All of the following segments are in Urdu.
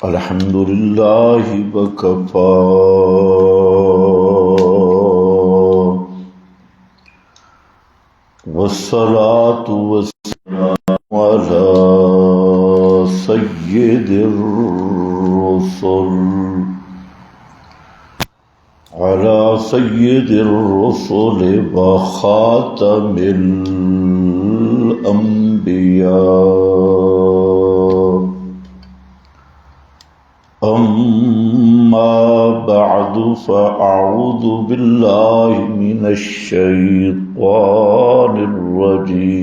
الحمد لله وكفى والصلاة والسلام على سيد الرسل وخاتم الأنبياء. أما بعد فأعوذ بالله من الشيطان الرجيم.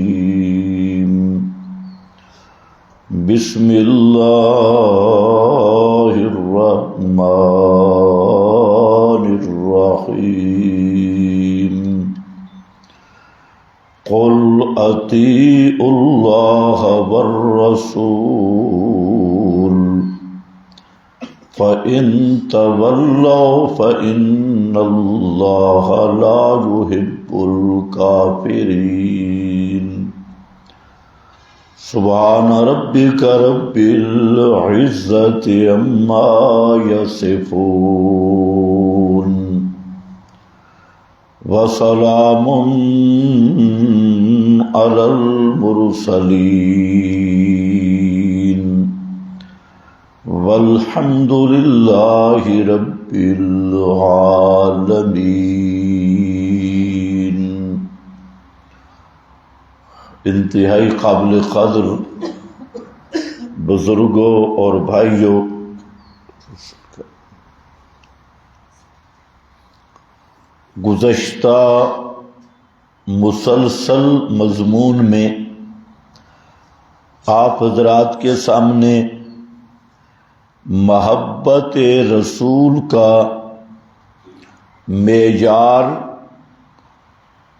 بسم الله الرحمن الرحيم. قل أطيعوا الله والرسول فإن تولوا فإن الله لا يحب الكافرين. سبحان ربك رب العزة عما يصفون وسلام على المرسلين والحمد لله رب العالمين. انتہائی قابل قدر بزرگوں اور بھائیوں، گزشتہ مسلسل مضمون میں آپ حضرات کے سامنے محبت رسول کا معیار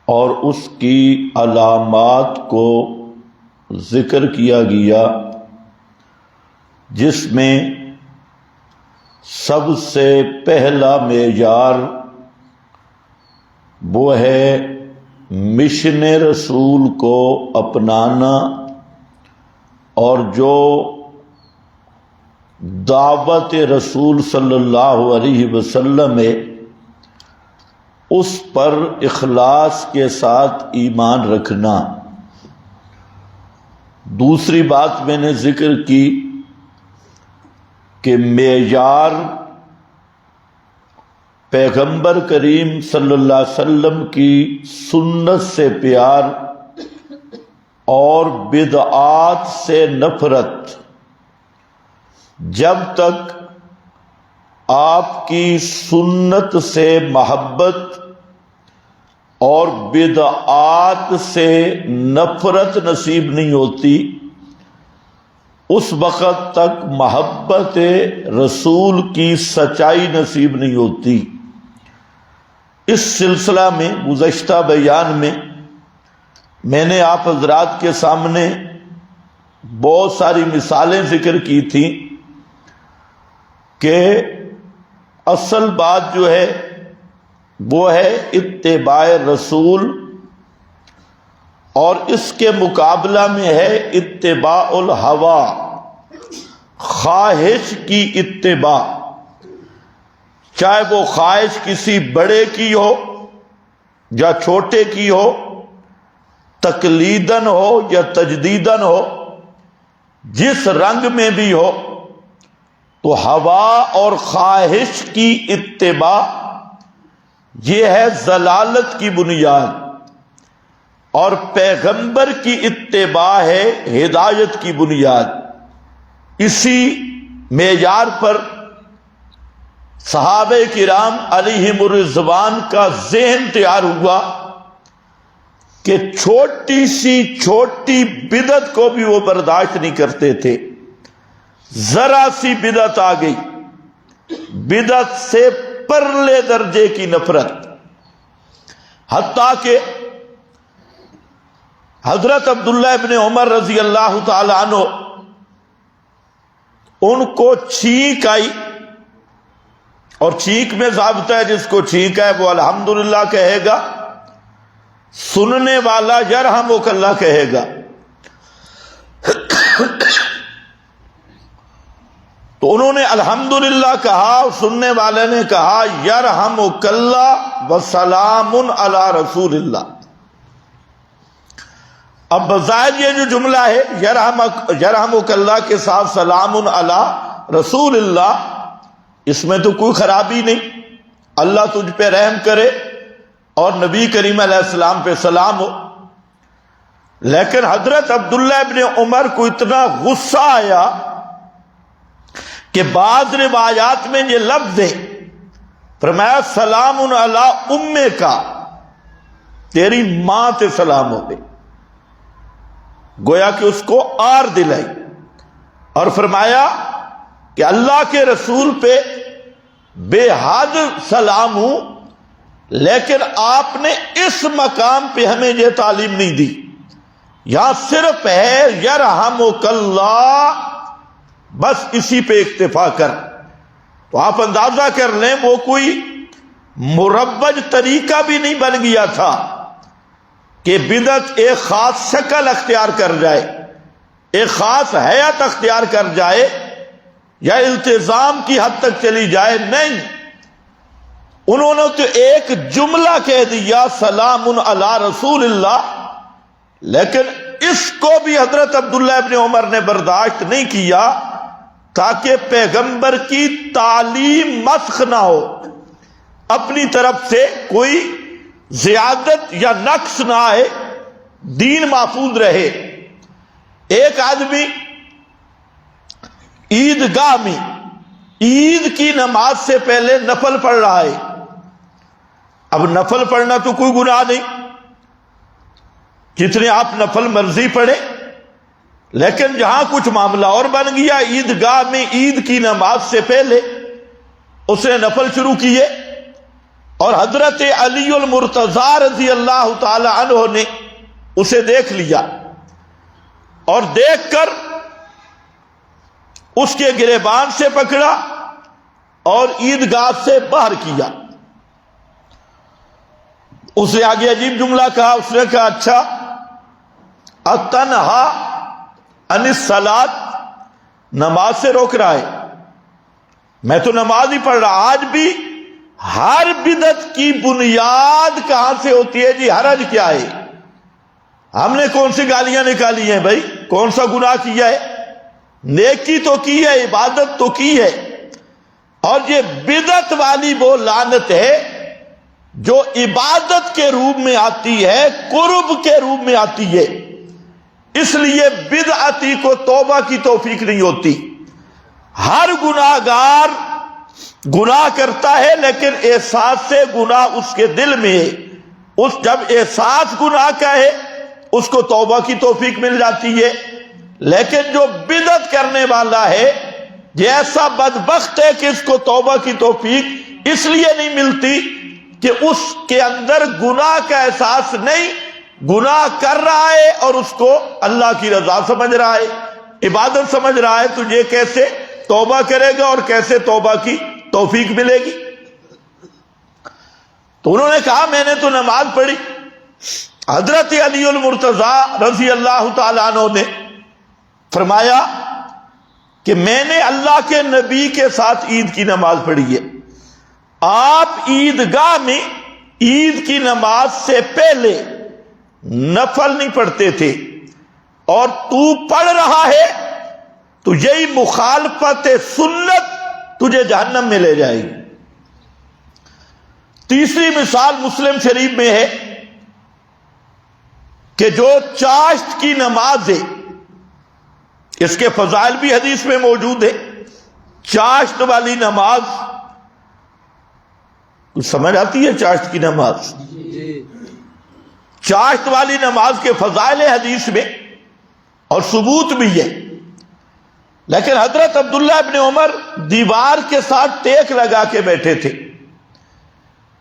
اور اس کی علامات کو ذکر کیا گیا، جس میں سب سے پہلا معیار وہ ہے مشن رسول کو اپنانا، اور جو دعوت رسول صلی اللہ علیہ وسلم ہے اس پر اخلاص کے ساتھ ایمان رکھنا۔ دوسری بات میں نے ذکر کی کہ معیار پیغمبر کریم صلی اللہ علیہ وسلم کی سنت سے پیار اور بدعات سے نفرت۔ جب تک آپ کی سنت سے محبت اور بدعات سے نفرت نصیب نہیں ہوتی، اس وقت تک محبت رسول کی سچائی نصیب نہیں ہوتی۔ اس سلسلہ میں گزشتہ بیان میں نے آپ حضرات کے سامنے بہت ساری مثالیں ذکر کی تھیں کہ اصل بات جو ہے وہ ہے اتباع رسول، اور اس کے مقابلہ میں ہے اتباع الہوا، خواہش کی اتباع، چاہے وہ خواہش کسی بڑے کی ہو یا چھوٹے کی ہو، تقلیداً ہو یا تجدیداً ہو، جس رنگ میں بھی ہو، تو ہوا اور خواہش کی اتباع یہ ہے ضلالت کی بنیاد، اور پیغمبر کی اتباع ہے ہدایت کی بنیاد۔ اسی معیار پر صحابہ کرام علیہم الرضوان کا ذہن تیار ہوا کہ چھوٹی سی چھوٹی بدعت کو بھی وہ برداشت نہیں کرتے تھے۔ ذرا سی بدعت آ گئی، بدعت سے پرلے درجے کی نفرت، حتیٰ کہ حضرت عبداللہ ابن عمر رضی اللہ تعالی عنہ ان کو چھینک آئی، اور چھینک میں ضابطہ ہے، جس کو چھینک ہے وہ الحمدللہ کہے گا، سننے والا یرحمک اللہ کہے گا۔ تو انہوں نے الحمدللہ کہا، اور سننے والے نے کہا یرحمک اللہ وسلام علی رسول اللہ۔ اب بظاہر یہ جو جملہ ہے یرحمک اللہ کے ساتھ سلام علی رسول اللہ، اس میں تو کوئی خرابی نہیں، اللہ تجھ پہ رحم کرے اور نبی کریم علیہ السلام پہ سلام ہو۔ لیکن حضرت عبداللہ ابن عمر کو اتنا غصہ آیا کہ بعض روایات میں یہ لفظ ہے، فرمایا سلام علی امیک، تیری ماں تے سلام ہو گئے، گویا کہ اس کو آر دلائی، اور فرمایا کہ اللہ کے رسول پہ بے حد سلام ہوں، لیکن آپ نے اس مقام پہ ہمیں یہ تعلیم نہیں دی، یہاں صرف ہے یرحمک اللہ، بس اسی پہ اکتفا کر۔ تو آپ اندازہ کر لیں وہ کوئی مربج طریقہ بھی نہیں بن گیا تھا کہ بدعت ایک خاص شکل اختیار کر جائے، ایک خاص حیت اختیار کر جائے یا التزام کی حد تک چلی جائے، نہیں، انہوں نے تو ایک جملہ کہہ دیا سلام علی رسول اللہ، لیکن اس کو بھی حضرت عبداللہ ابن عمر نے برداشت نہیں کیا تاکہ پیغمبر کی تعلیم مسخ نہ ہو، اپنی طرف سے کوئی زیادت یا نقص نہ آئے، دین محفوظ رہے۔ ایک آدمی عیدگاہ میں عید کی نماز سے پہلے نفل پڑھ رہا ہے، اب نفل پڑھنا تو کوئی گناہ نہیں، جتنے آپ نفل مرضی پڑھیں، لیکن جہاں کچھ معاملہ اور بن گیا، عیدگاہ میں عید کی نماز سے پہلے اس نے نفل شروع کیے، اور حضرت علی المرتضی رضی اللہ تعالی عنہ نے اسے دیکھ لیا، اور دیکھ کر اس کے گریبان سے پکڑا اور عیدگاہ سے باہر کیا۔ اس نے آگے عجیب جملہ کہا، اس نے کہا اچھا اتنہا عن الصلاۃ، نماز سے روک رہا ہے، میں تو نماز ہی پڑھ رہا۔ آج بھی ہر بدعت کی بنیاد کہاں سے ہوتی ہے جی؟ حرج کیا ہے؟ ہم نے کون سی گالیاں نکالی ہیں بھائی؟ کون سا گناہ کیا ہے؟ نیکی تو کی ہے، عبادت تو کی ہے، اور یہ بدعت والی وہ لعنت ہے جو عبادت کے روپ میں آتی ہے، قرب کے روپ میں آتی ہے، اس لیے بدعتی کو توبہ کی توفیق نہیں ہوتی۔ ہر گناہ گار گناہ کرتا ہے، لیکن احساس سے گناہ اس کے دل میں ہے، جب احساس گناہ کا ہے اس کو توبہ کی توفیق مل جاتی ہے۔ لیکن جو بدعت کرنے والا ہے یہ ایسا بدبخت ہے کہ اس کو توبہ کی توفیق اس لیے نہیں ملتی کہ اس کے اندر گناہ کا احساس نہیں، گناہ کر رہا ہے اور اس کو اللہ کی رضا سمجھ رہا ہے، عبادت سمجھ رہا ہے، تو یہ کیسے توبہ کرے گا اور کیسے توبہ کی توفیق ملے گی؟ تو انہوں نے کہا میں نے تو نماز پڑھی۔ حضرت علی المرتضی رضی اللہ تعالیٰ عنہ نے فرمایا کہ میں نے اللہ کے نبی کے ساتھ عید کی نماز پڑھی ہے، آپ عیدگاہ میں عید کی نماز سے پہلے نفل نہیں پڑھتے تھے، اور تو پڑھ رہا ہے تو یہی مخالفت سنت تجھے جہنم میں لے جائے گی۔ تیسری مثال مسلم شریف میں ہے کہ جو چاشت کی نماز ہے، اس کے فضائل بھی حدیث میں موجود ہے، چاشت والی نماز، کچھ سمجھ آتی ہے چاشت کی نماز؟ چاشت والی نماز کے فضائل حدیث میں اور ثبوت بھی ہے، لیکن حضرت عبداللہ ابن عمر دیوار کے ساتھ ٹیک لگا کے بیٹھے تھے،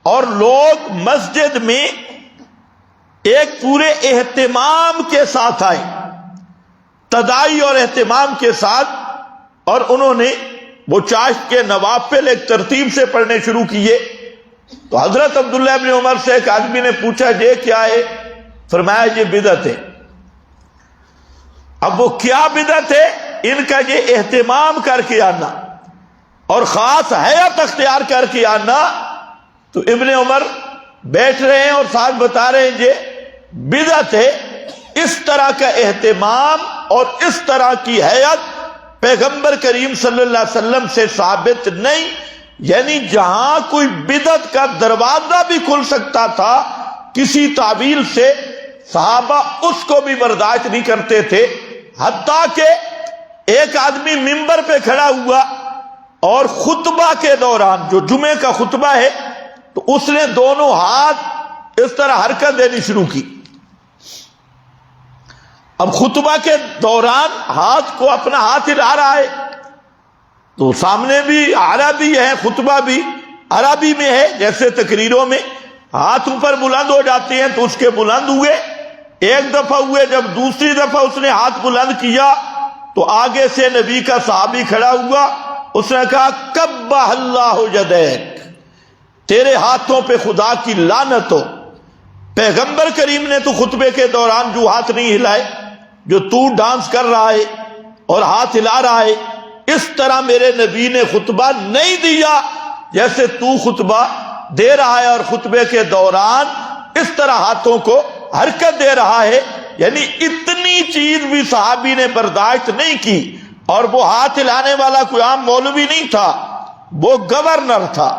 اور لوگ مسجد میں ایک پورے اہتمام کے ساتھ آئے، تدائی اور اہتمام کے ساتھ، اور انہوں نے وہ چاشت کے نوافل ایک ترتیب سے پڑھنے شروع کیے۔ تو حضرت عبداللہ ابن عمر سے ایک آدمی نے پوچھا یہ کیا ہے؟ فرمایا یہ بدعت ہے۔ اب وہ کیا بدعت ہے؟ ان کا یہ اہتمام کر کے آنا، اور خاص حیات اختیار کر کے آنا، تو ابن عمر بیٹھ رہے ہیں اور ساتھ بتا رہے ہیں یہ بدعت ہے۔ اس طرح کا اہتمام اور اس طرح کی حیات پیغمبر کریم صلی اللہ علیہ وسلم سے ثابت نہیں، یعنی جہاں کوئی بدعت کا دروازہ بھی کھل سکتا تھا کسی تعویل سے، صحابہ اس کو بھی برداشت نہیں کرتے تھے۔ حتیٰ کہ ایک آدمی منبر پہ کھڑا ہوا اور خطبہ کے دوران، جو جمعے کا خطبہ ہے، تو اس نے دونوں ہاتھ اس طرح حرکت دینی شروع کی۔ اب خطبہ کے دوران ہاتھ کو اپنا ہاتھ ہلا رہا ہے، تو سامنے بھی عربی ہے، خطبہ بھی عربی میں ہے، جیسے تقریروں میں ہاتھ اوپر بلند ہو جاتے ہیں تو اس کے بلند ہوئے، ایک دفعہ ہوئے، جب دوسری دفعہ اس نے ہاتھ بلند کیا تو آگے سے نبی کا صحابی کھڑا ہوا، اس نے کہا کبہ اللہ یدیک، تیرے ہاتھوں پہ خدا کی لعنت ہو۔ پیغمبر کریم نے تو خطبے کے دوران جو ہاتھ نہیں ہلائے، جو تو ڈانس کر رہا ہے اور ہاتھ ہلا رہا ہے، اس طرح میرے نبی نے خطبہ نہیں دیا جیسے تو خطبہ دے رہا ہے، اور خطبے کے دوران اس طرح ہاتھوں کو حرکت دے رہا ہے۔ یعنی اتنی چیز بھی صحابی نے برداشت نہیں کی، اور وہ ہاتھ ہلانے والا کوئی عام مولوی نہیں تھا، وہ گورنر تھا،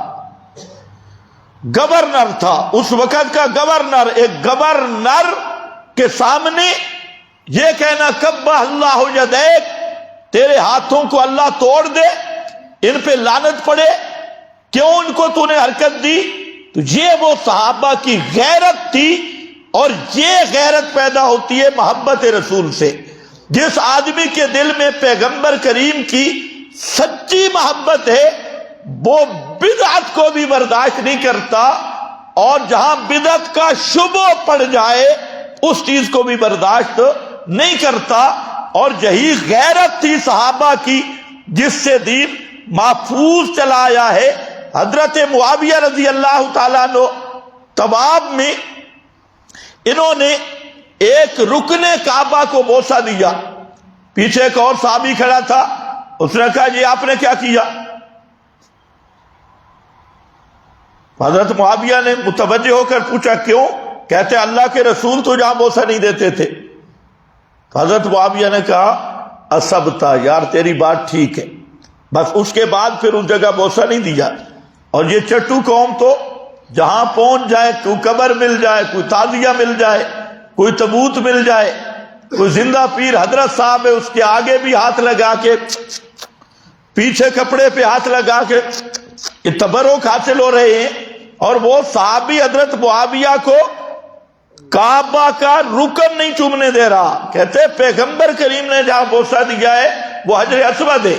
گورنر تھا اس وقت کا گورنر۔ ایک گورنر کے سامنے یہ کہنا کبہ اللہ یدیک، تیرے ہاتھوں کو اللہ توڑ دے، ان پہ لعنت پڑے، کیوں ان کو تو نے حرکت دی؟ تو یہ وہ صحابہ کی غیرت تھی، اور یہ غیرت پیدا ہوتی ہے محبت رسول سے۔ جس آدمی کے دل میں پیغمبر کریم کی سچی محبت ہے، وہ بدعت کو بھی برداشت نہیں کرتا، اور جہاں بدعت کا شبہ پڑ جائے اس چیز کو بھی برداشت نہیں کرتا۔ اور یہی غیرت تھی صحابہ کی جس سے دین محفوظ چلا آیا ہے۔ حضرت معاویہ رضی اللہ تعالیٰ عنہ طواف میں انہوں نے ایک رکن کعبہ کو بوسہ دیا، پیچھے ایک اور صحابی کھڑا تھا، اس نے کہا یہ آپ نے کیا کیا؟ حضرت معاویہ نے متوجہ ہو کر پوچھا کیوں؟ کہتے اللہ کے رسول تو جہاں بوسہ نہیں دیتے تھے۔ حضرت معاویہ نے کہا اصبتا، یار تیری بات ٹھیک ہے، بس اس کے بعد پھر اس جگہ بوسہ نہیں دیا۔ اور یہ چٹو قوم تو جہاں پہنچ جائے، کوئی قبر مل جائے، کوئی تعزیہ مل جائے، کوئی تبوت مل جائے، کوئی زندہ پیر حضرت صاحب ہے اس کے آگے بھی ہاتھ لگا کے، پیچھے کپڑے پہ ہاتھ لگا کے یہ تبرک حاصل ہو رہے ہیں۔ اور وہ صحابی حضرت معاویہ کو کعبہ کا رکن نہیں چومنے دے رہا، کہتے پیغمبر کریم نے جہاں بوسہ دیا ہے وہ حجر اسود ہے،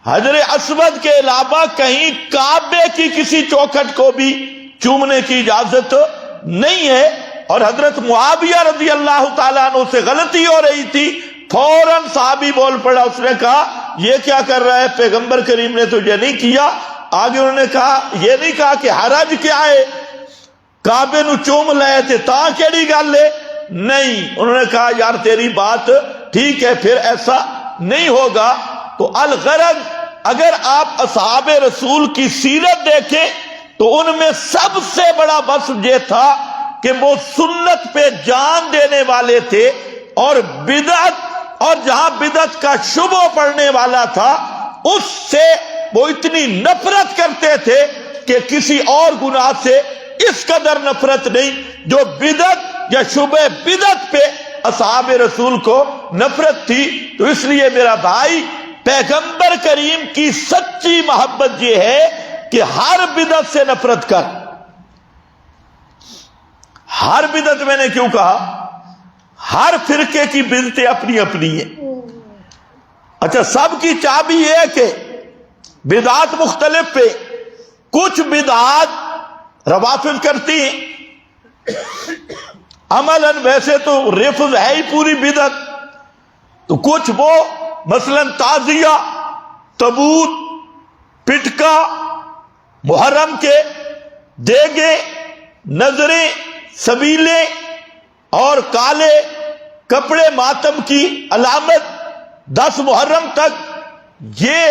حجر اسود کے علاوہ کہیں کعبے کی کسی چوکھٹ کو بھی چومنے کی اجازت نہیں ہے۔ اور حضرت معاویہ رضی اللہ تعالیٰ عنہ سے غلطی ہو رہی تھی، فوراً صحابی بول پڑا، اس نے کہا یہ کیا کر رہا ہے، پیغمبر کریم نے تو یہ نہیں کیا۔ آگے انہوں نے کہا یہ نہیں کہا کہ حرج کیا ہے، کعبے نو چوم لائے تھے تاں کیڑی گل ہے، نہیں، انہوں نے کہا یار تیری بات ٹھیک ہے، پھر ایسا نہیں ہوگا۔ تو الغرض اگر آپ اصحاب رسول کی سیرت دیکھیں تو ان میں سب سے بڑا وصف یہ تھا کہ وہ سنت پہ جان دینے والے تھے، اور بدعت، اور جہاں بدعت کا شبہ پڑنے والا تھا اس سے وہ اتنی نفرت کرتے تھے کہ کسی اور گناہ سے اس قدر نفرت نہیں جو بدعت یا شبہ بدعت پہ اصحاب رسول کو نفرت تھی۔ تو اس لیے میرا بھائی، پیغمبر کریم کی سچی محبت یہ ہے کہ ہر بدعت سے نفرت کر۔ ہر بدعت، میں نے کیوں کہا؟ ہر فرقے کی بدعتیں اپنی اپنی ہیں۔ اچھا، سب کی چابی یہ کہ بدعات مختلف پہ، کچھ بدعات روافض کرتی ہیں، عملاً ویسے تو رفض ہے ہی پوری بدعت، تو کچھ وہ مثلا تعزیہ، تبوت، پٹکا، محرم کے دیگیں، نظریں، سبیلے اور کالے کپڑے ماتم کی علامت 10 محرم تک، یہ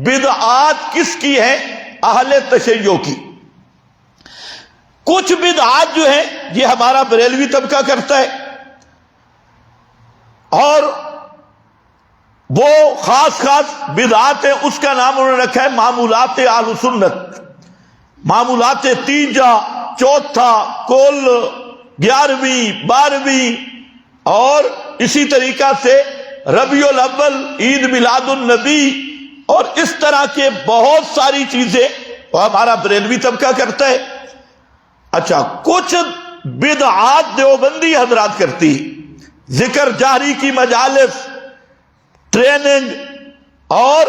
بدعات کس کی ہیں؟ اہل تشیع کی۔ کچھ بدعات جو ہیں یہ ہمارا بریلوی طبقہ کرتا ہے، اور وہ خاص بدعات ہیں، اس کا نام انہوں نے رکھا ہے معمولات اہل سنت، معمولات تیجا، چوتھا، کل، 11ویں، 12ویں، اور اسی طریقہ سے ربیع الاول، عید میلاد النبی، اور اس طرح کے بہت ساری چیزیں وہ ہمارا بریلوی طبقہ کرتا ہے۔ اچھا، کچھ بدعات دیوبندی حضرات کرتی، ذکر جہری کی مجالس، ٹریننگ، اور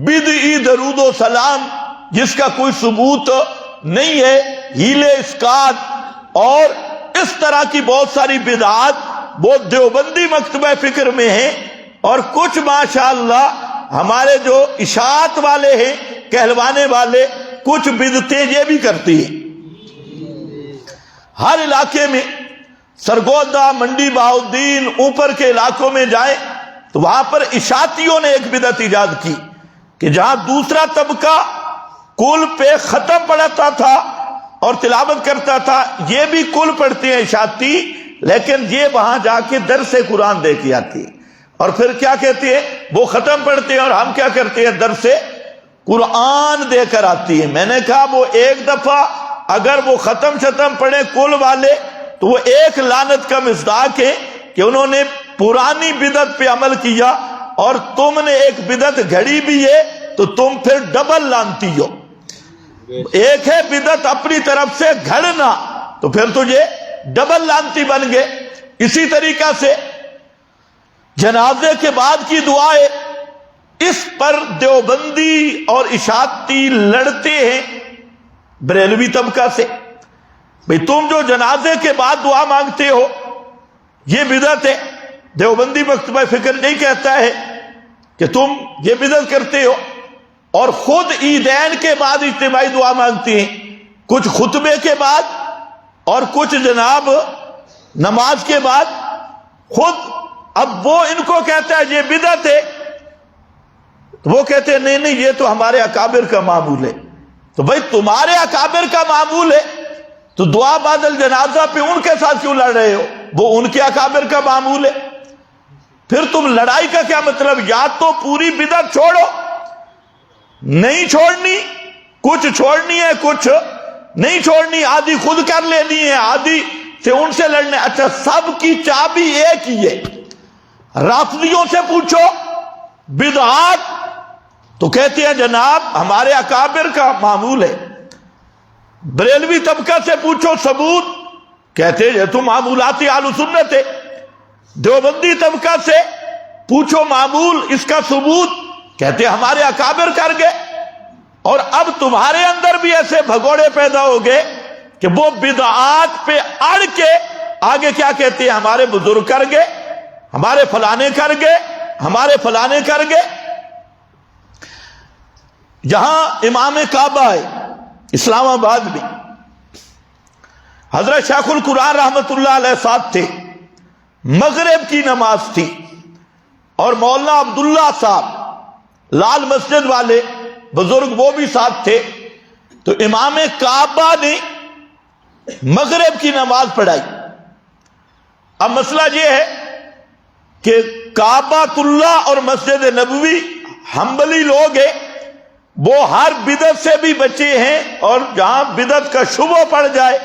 بدعی درود و سلام جس کا کوئی ثبوت نہیں ہے، ہیلے اسقاط، اور اس طرح کی بہت ساری بدعات وہ دیوبندی مکتبہ فکر میں ہیں۔ اور کچھ ماشاءاللہ ہمارے جو اشاعت والے ہیں، کہلوانے والے، کچھ بدعتیں یہ بھی کرتی ہیں۔ ہر علاقے میں سرگودا، منڈی بہاؤالدین، اوپر کے علاقوں میں جائیں تو وہاں پر اشاعتیوں نے ایک بدعت ایجاد کی کہ جہاں دوسرا طبقہ کل پہ ختم پڑھتا تھا اور تلاوت کرتا تھا، یہ بھی کل پڑھتے ہیں اشاعتی، لیکن یہ وہاں جا کے درس قرآن دے کے آتی ہے، اور پھر کیا کہتے ہیں، وہ ختم پڑھتے ہیں اور ہم کیا کرتے ہیں، درس قرآن دے کر آتی ہے۔ میں نے کہا وہ ایک دفعہ اگر وہ ختم پڑھے کل والے تو وہ ایک لعنت کا مصداق ہے کہ انہوں نے پرانی بدعت پہ عمل کیا، اور تم نے ایک بدعت گھڑی بھی ہے تو تم پھر ڈبل لعنتی ہو۔ ایک ہے بدعت اپنی طرف سے گھڑنا، تو پھر تجھے ڈبل لعنتی بن گئے۔ اسی طریقہ سے جنازے کے بعد کی دعائیں، اس پر دیوبندی اور اشاعتی لڑتے ہیں بریلوی طبقہ سے، بھئی تم جو جنازے کے بعد دعا مانگتے ہو یہ بدعت ہے۔ دیوبندی مکتبہ فکر نہیں کہتا ہے کہ تم یہ بدعت کرتے ہو، اور خود عیدین کے بعد اجتماعی دعا مانگتی ہیں، کچھ خطبے کے بعد اور کچھ جناب نماز کے بعد خود۔ اب وہ ان کو کہتا ہے یہ بدعت ہے، تو وہ کہتے ہیں نہیں یہ تو ہمارے اکابر کا معمول ہے۔ تو بھائی تمہارے اکابر کا معمول ہے تو دعا بعد الجنازہ پہ ان کے ساتھ کیوں لڑ رہے ہو؟ وہ ان کے اکابر کا معمول ہے۔ پھر تم لڑائی کا کیا مطلب؟ یا تو پوری بدعت چھوڑو، نہیں چھوڑنی، کچھ چھوڑنی ہے کچھ نہیں چھوڑنی، آدھی خود کر لینی ہے، آدھی سے ان سے لڑنے۔ اچھا، سب کی چابی ایک ہی ہے۔ رافضیوں سے پوچھو بدعات تو کہتے ہیں جناب ہمارے اکابر کا معمول ہے۔ بریلوی طبقہ سے پوچھو ثبوت، کہتے ہیں یہ تو معمولات اہل سنت ہے۔ دیوبندی طبقہ سے پوچھو معمول، اس کا ثبوت، کہتے ہیں ہمارے اکابر کر گئے۔ اور اب تمہارے اندر بھی ایسے بھگوڑے پیدا ہو گئے کہ وہ بدعات پہ اڑ کے آگے کیا کہتے ہیں، ہمارے بزرگ کر گئے، ہمارے فلانے کر گئے، ہمارے فلانے کر گئے۔ جہاں امام کعبہ ہے اسلام آباد میں، حضرت شیخ القرآن رحمت اللہ علیہ ساتھ تھے، مغرب کی نماز تھی، اور مولانا عبداللہ صاحب لال مسجد والے بزرگ وہ بھی ساتھ تھے۔ تو امام کعبہ نے مغرب کی نماز پڑھائی۔ اب مسئلہ یہ ہے کہ کعبۃ اللہ اور مسجد نبوی حنبلی لوگ ہیں، وہ ہر بدعت سے بھی بچے ہیں، اور جہاں بدعت کا شبہ پڑ جائے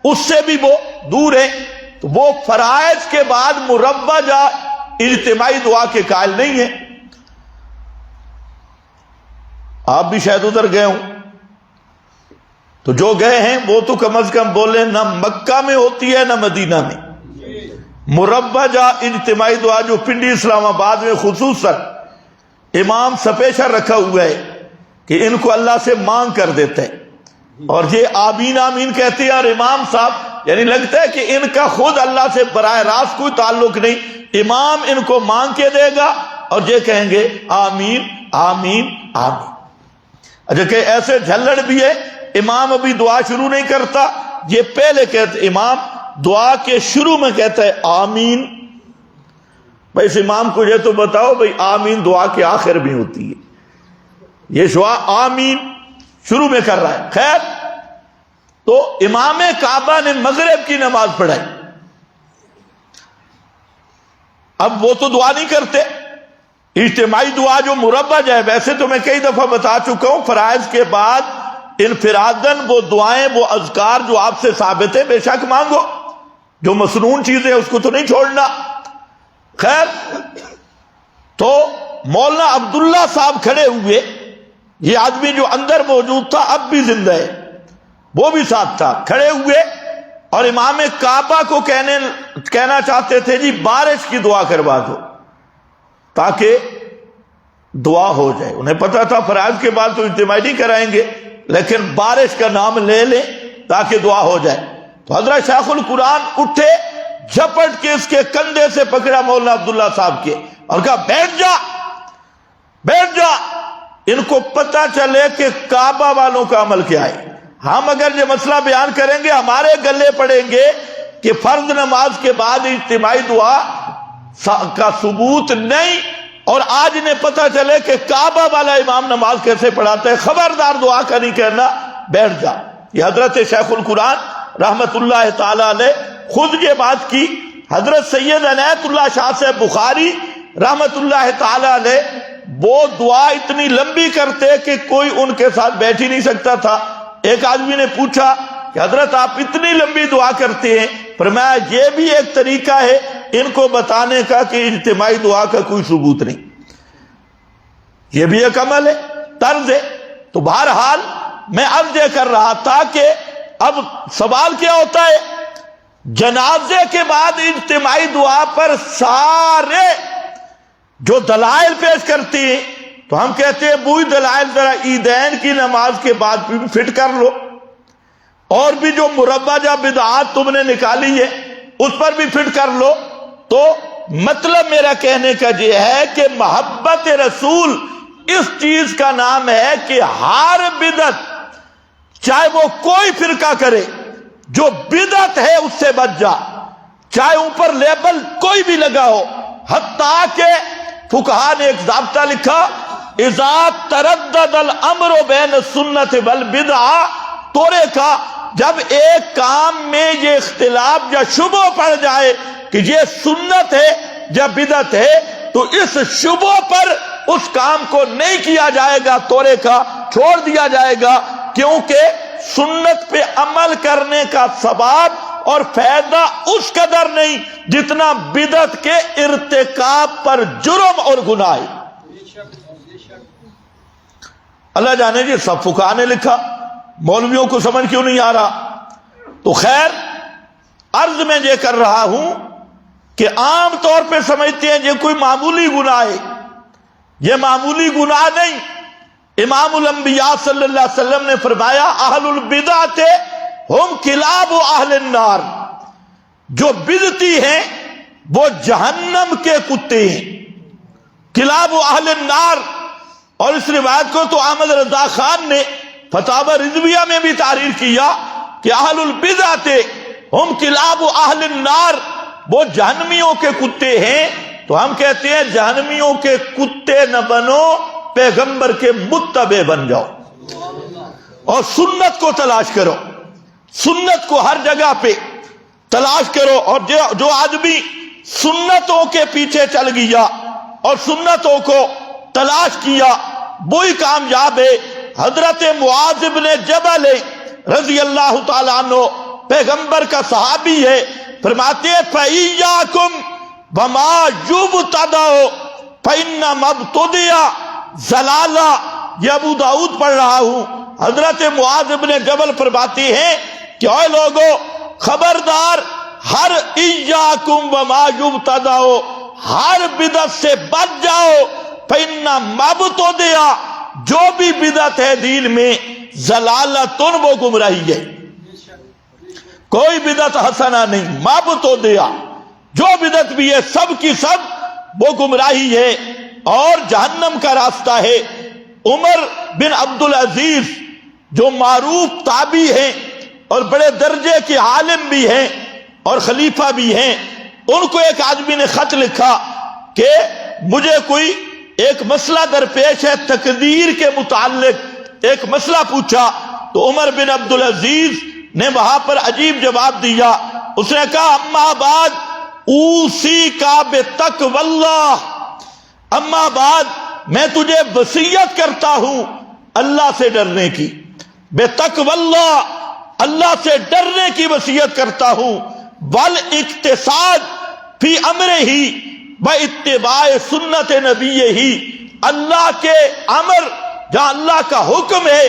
اس سے بھی وہ دور ہیں۔ تو وہ فرائض کے بعد مربع اجتماعی دعا کے قائل نہیں ہیں۔ آپ بھی شاید ادھر گئے ہوں، تو جو گئے ہیں وہ تو کم از کم بولیں نہ مکہ میں ہوتی ہے نہ مدینہ میں۔ مربع اجتماعی دعا جو پنڈی اسلام آباد میں خصوصاً امام سپیشل رکھا ہوا ہے کہ ان کو اللہ سے مانگ کر دیتا ہے، اور یہ آمین آمین کہتے ہیں، اور امام صاحب یعنی لگتا ہے کہ ان کا خود اللہ سے براہ راست کوئی تعلق نہیں، امام ان کو مانگ کے دے گا اور یہ کہیں گے آمین آمین آمین۔ اچھا کہ ایسے جھلڑ بھی ہے، امام ابھی دعا شروع نہیں کرتا، یہ پہلے کہتے، امام دعا کے شروع میں کہتا ہے آمین۔ بھائی اس امام کو یہ تو بتاؤ بھائی آمین دعا کے آخر بھی ہوتی ہے، یہ شعا آمین شروع میں کر رہا ہے. خیر، تو امام کعبہ نے مغرب کی نماز پڑھائی. اب وہ تو دعا نہیں کرتے، اجتماعی دعا جو مربج ہے، ویسے تو میں کئی دفعہ بتا چکا ہوں فرائض کے بعد انفرادن وہ دعائیں، وہ اذکار جو آپ سے ثابت ہے بے شک مانگو. جو مسنون چیزیں اس کو تو نہیں چھوڑنا. خیر، تو مولانا عبداللہ صاحب کھڑے ہوئے. یہ آدمی جو اندر موجود تھا اب بھی زندہ ہے، وہ بھی ساتھ تھا. کھڑے ہوئے اور امام کعبہ کو کہنا چاہتے تھے جی بارش کی دعا کروا دو تاکہ دعا ہو جائے. انہیں پتا تھا فرائض کے بعد تو اجتماعی نہیں کرائیں گے، لیکن بارش کا نام لے لیں تاکہ دعا ہو جائے. تو حضرت شیخ القرآن اٹھے، جھپٹ کے اس کے کندھے سے پکڑا مولانا عبداللہ صاحب کے اور کہا بیٹھ جا، بیٹھ جا. ان کو پتا چلے کہ کعبہ والوں کا عمل کیا ہے. ہم اگر یہ مسئلہ بیان کریں گے ہمارے گلے پڑیں گے کہ فرض نماز کے بعد اجتماعی دعا کا ثبوت نہیں، اور آج انہیں پتا چلے کہ کعبہ والا امام نماز کیسے پڑھاتا ہے. خبردار دعا کا نہیں کہنا، بیٹھ جا. یہ حضرت شیخ القرآن رحمت اللہ تعالی علیہ خود یہ بات کی. حضرت سید عنایت اللہ شاہ سے بخاری رحمت اللہ تعالی علیہ وہ دعا اتنی لمبی کرتے کہ کوئی ان کے ساتھ بیٹھ ہی نہیں سکتا تھا. ایک آدمی نے پوچھا کہ حضرت آپ اتنی لمبی دعا کرتے ہیں، فرمایا یہ بھی ایک طریقہ ہے ان کو بتانے کا کہ اجتماعی دعا کا کوئی ثبوت نہیں، یہ بھی ایک عمل ہے، طرز ہے. تو بہرحال میں عرض یہ کر رہا تھا کہ اب سوال کیا ہوتا ہے، جنازے کے بعد اجتماعی دعا پر سارے جو دلائل پیش کرتی ہیں تو ہم کہتے ہیں وہی دلائل ذرا عیدین کی نماز کے بعد بھی فٹ کر لو، اور بھی جو مربجہ بدعات تم نے نکالی ہے اس پر بھی فٹ کر لو. تو مطلب میرا کہنے کا یہ ہے کہ محبت رسول اس چیز کا نام ہے کہ ہر بدعت، چاہے وہ کوئی فرقہ کرے، جو بدعت ہے اس سے بچ جا، چاہے اوپر لیبل کوئی بھی لگا ہو. حتیٰ کہ فقہا نے ایک ضابطہ لکھا، اذا تردد الامر بین السنت والبدعہ، تورے کا جب ایک کام میں یہ اختلاف یا شبہ پڑ جائے کہ یہ سنت ہے یا بدعت ہے، تو اس شبہ پر اس کام کو نہیں کیا جائے گا، تورے کا چھوڑ دیا جائے گا، کیونکہ سنت پہ عمل کرنے کا ثواب اور فائدہ اس قدر نہیں جتنا بدعت کے ارتکاب پر جرم اور گناہ ہے. اللہ جانے جی سب فقہا نے لکھا، مولویوں کو سمجھ کیوں نہیں آ رہا. تو خیر، عرض میں یہ کر رہا ہوں کہ عام طور پہ سمجھتے ہیں یہ کوئی معمولی گناہ ہے. یہ معمولی گناہ نہیں. امام الانبیاء صلی اللہ علیہ وسلم نے فرمایا اہل البدعۃ ہم کلاب اہل النار، جو بدعتی ہیں وہ جہنم کے کتے ہیں. کلاب اہل النار. اور اس روایت کو تو احمد رضا خان نے فتاوی رضویہ میں بھی تحریر کیا کہ اہل البدعۃ ہم کلاب اہل النار، وہ جہنمیوں کے کتے ہیں. تو ہم کہتے ہیں جہنمیوں کے کتے نہ بنو، پیغمبر کے متبع بن جاؤ اور سنت کو تلاش کرو. سنت کو ہر جگہ پہ تلاش کرو. اور جو آدمی سنتوں کے پیچھے چل گیا اور سنتوں کو تلاش کیا وہی کامیاب ہے. حضرت معاذ بن جبل رضی اللہ تعالیٰ عنہ پیغمبر کا صحابی ہے، فرماتے ہیں فَإِيَّاكُمْ وَمَا يُبْتَدَعُ فَإِنَّمَا ابْتُدِعَ ضَلَالَةٌ. یہ ابو داؤد پڑھ رہا ہوں. حضرت معاذ بن جبل فرماتے ہیں کہ اے لوگو خبردار، ہر ایاکم وما یبتدع، ہر بدعت سے بچ جاؤ. فإنما ابتدع، جو بھی بدعت ہے دین میں، ضلالۃ، وہ گمراہی ہے. کوئی بدعت حسنہ نہیں. مابتدع، جو بدعت بھی ہے سب کی سب وہ گمراہی ہے اور جہنم کا راستہ ہے. عمر بن عبدالعزیز جو معروف تابعی ہیں اور بڑے درجے کے عالم بھی ہیں اور خلیفہ بھی ہیں، ان کو ایک آدمی نے خط لکھا کہ مجھے کوئی ایک مسئلہ درپیش ہے تقدیر کے متعلق، ایک مسئلہ پوچھا تو عمر بن عبدالعزیز نے وہاں پر عجیب جواب دیا. اس نے کہا اما بعد اوصی کا بتقوی اللہ، اما بعد میں تجھے وصیت کرتا ہوں اللہ سے ڈرنے کی، بتقوی اللہ، اللہ سے ڈرنے کی وصیت کرتا ہوں، والاقتصاد فی امرہ واتباع سنت نبیہ، اللہ کے امر جہاں اللہ کا حکم ہے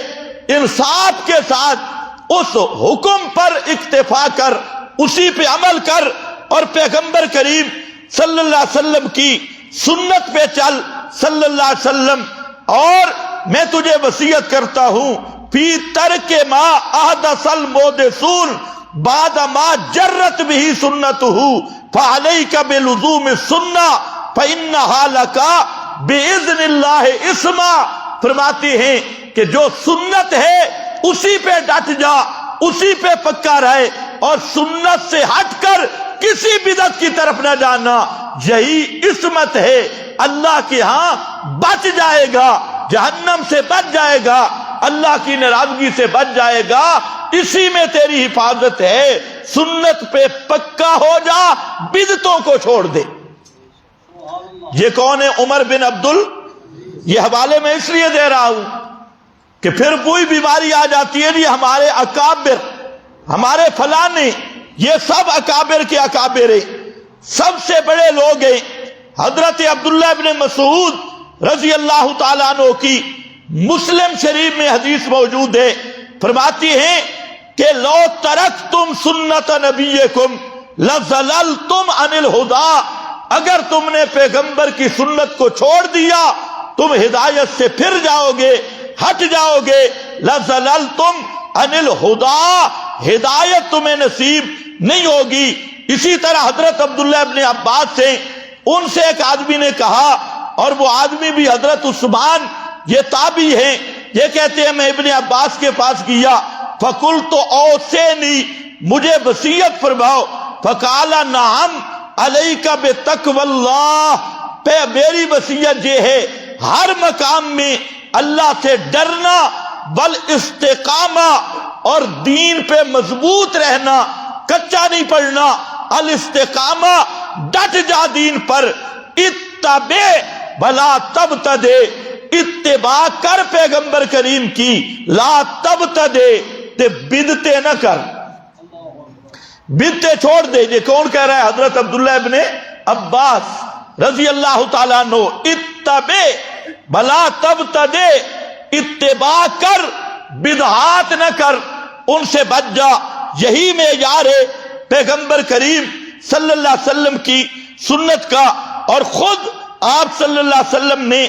انصاف کے ساتھ اس حکم پر اکتفا کر، اسی پہ عمل کر، اور پیغمبر کریم صلی اللہ علیہ وسلم کی سنت پہ چل صلی اللہ علیہ وسلم. اور میں تجھے وصیت کرتا ہوں فی ترک ما احدث المحدثون بعد ما جرت به سنتہ فعلیک بلزوم السنہ فانھا لک باذن اللہ اسما. فرماتے ہیں کہ جو سنت ہے اسی پہ ڈٹ جا، اسی پہ پکا رہے، اور سنت سے ہٹ کر کسی بدعت کی طرف نہ جانا، یہی عصمت ہے. اللہ کے ہاں بچ جائے گا، جہنم سے بچ جائے گا، اللہ کی ناراضگی سے بچ جائے گا، اسی میں تیری حفاظت ہے. سنت پہ پکا ہو جا، بدعتوں کو چھوڑ دے. یہ کون ہے؟ عمر بن عبدل. یہ حوالے میں اس لیے دے رہا ہوں کہ پھر کوئی بیماری آ جاتی ہے جی ہمارے اکابر، ہمارے فلانے، یہ سب اکابر کے اکابر ہیں، سب سے بڑے لوگ ہیں. حضرت عبداللہ ابن مسعود رضی اللہ تعالیٰ عنہ کی مسلم شریف میں حدیث موجود ہے، فرماتی ہیں کہ لو ترکتم سنت نبیکم لزللتم عن الہدی، اگر تم نے پیغمبر کی سنت کو چھوڑ دیا تم ہدایت سے پھر جاؤ گے، ہٹ جاؤ گے. لزللتم عن الہدی، ہدایت تمہیں نصیب نہیں ہوگی. اسی طرح حضرت عبداللہ ابن عباس سے، ان سے ایک آدمی نے کہا، اور وہ آدمی بھی حضرت عثمان، یہ تابعی ہیں، یہ کہتے ہیں میں ابن عباس کے پاس گیا، فقلت اوصینی، مجھے وصیت فرماؤ، فقال نعم علیک بتقوی اللہ، پہ میری وصیت یہ ہے ہر مقام میں اللہ سے ڈرنا، والاستقامہ، اور دین پہ مضبوط رہنا، کچا نہیں پڑنا. الاستقامہ، ڈٹ جا دین پر. اتبع بلا تبتدع، اتباع کر پیغمبر کریم کی، لا تبتدع، تے بدعتیں نہ کر، بدعتیں چھوڑ دے. یہ کون کہہ رہا ہے؟ حضرت عبداللہ ابن عباس رضی اللہ تعالیٰ عنہ. اتبع بلا تبتدع، اتباع کر، بدعات نہ کر، ان سے بچ جا. یہی معیار ہے پیغمبر کریم صلی اللہ علیہ وسلم کی سنت کا. اور خود آپ صلی اللہ علیہ وسلم نے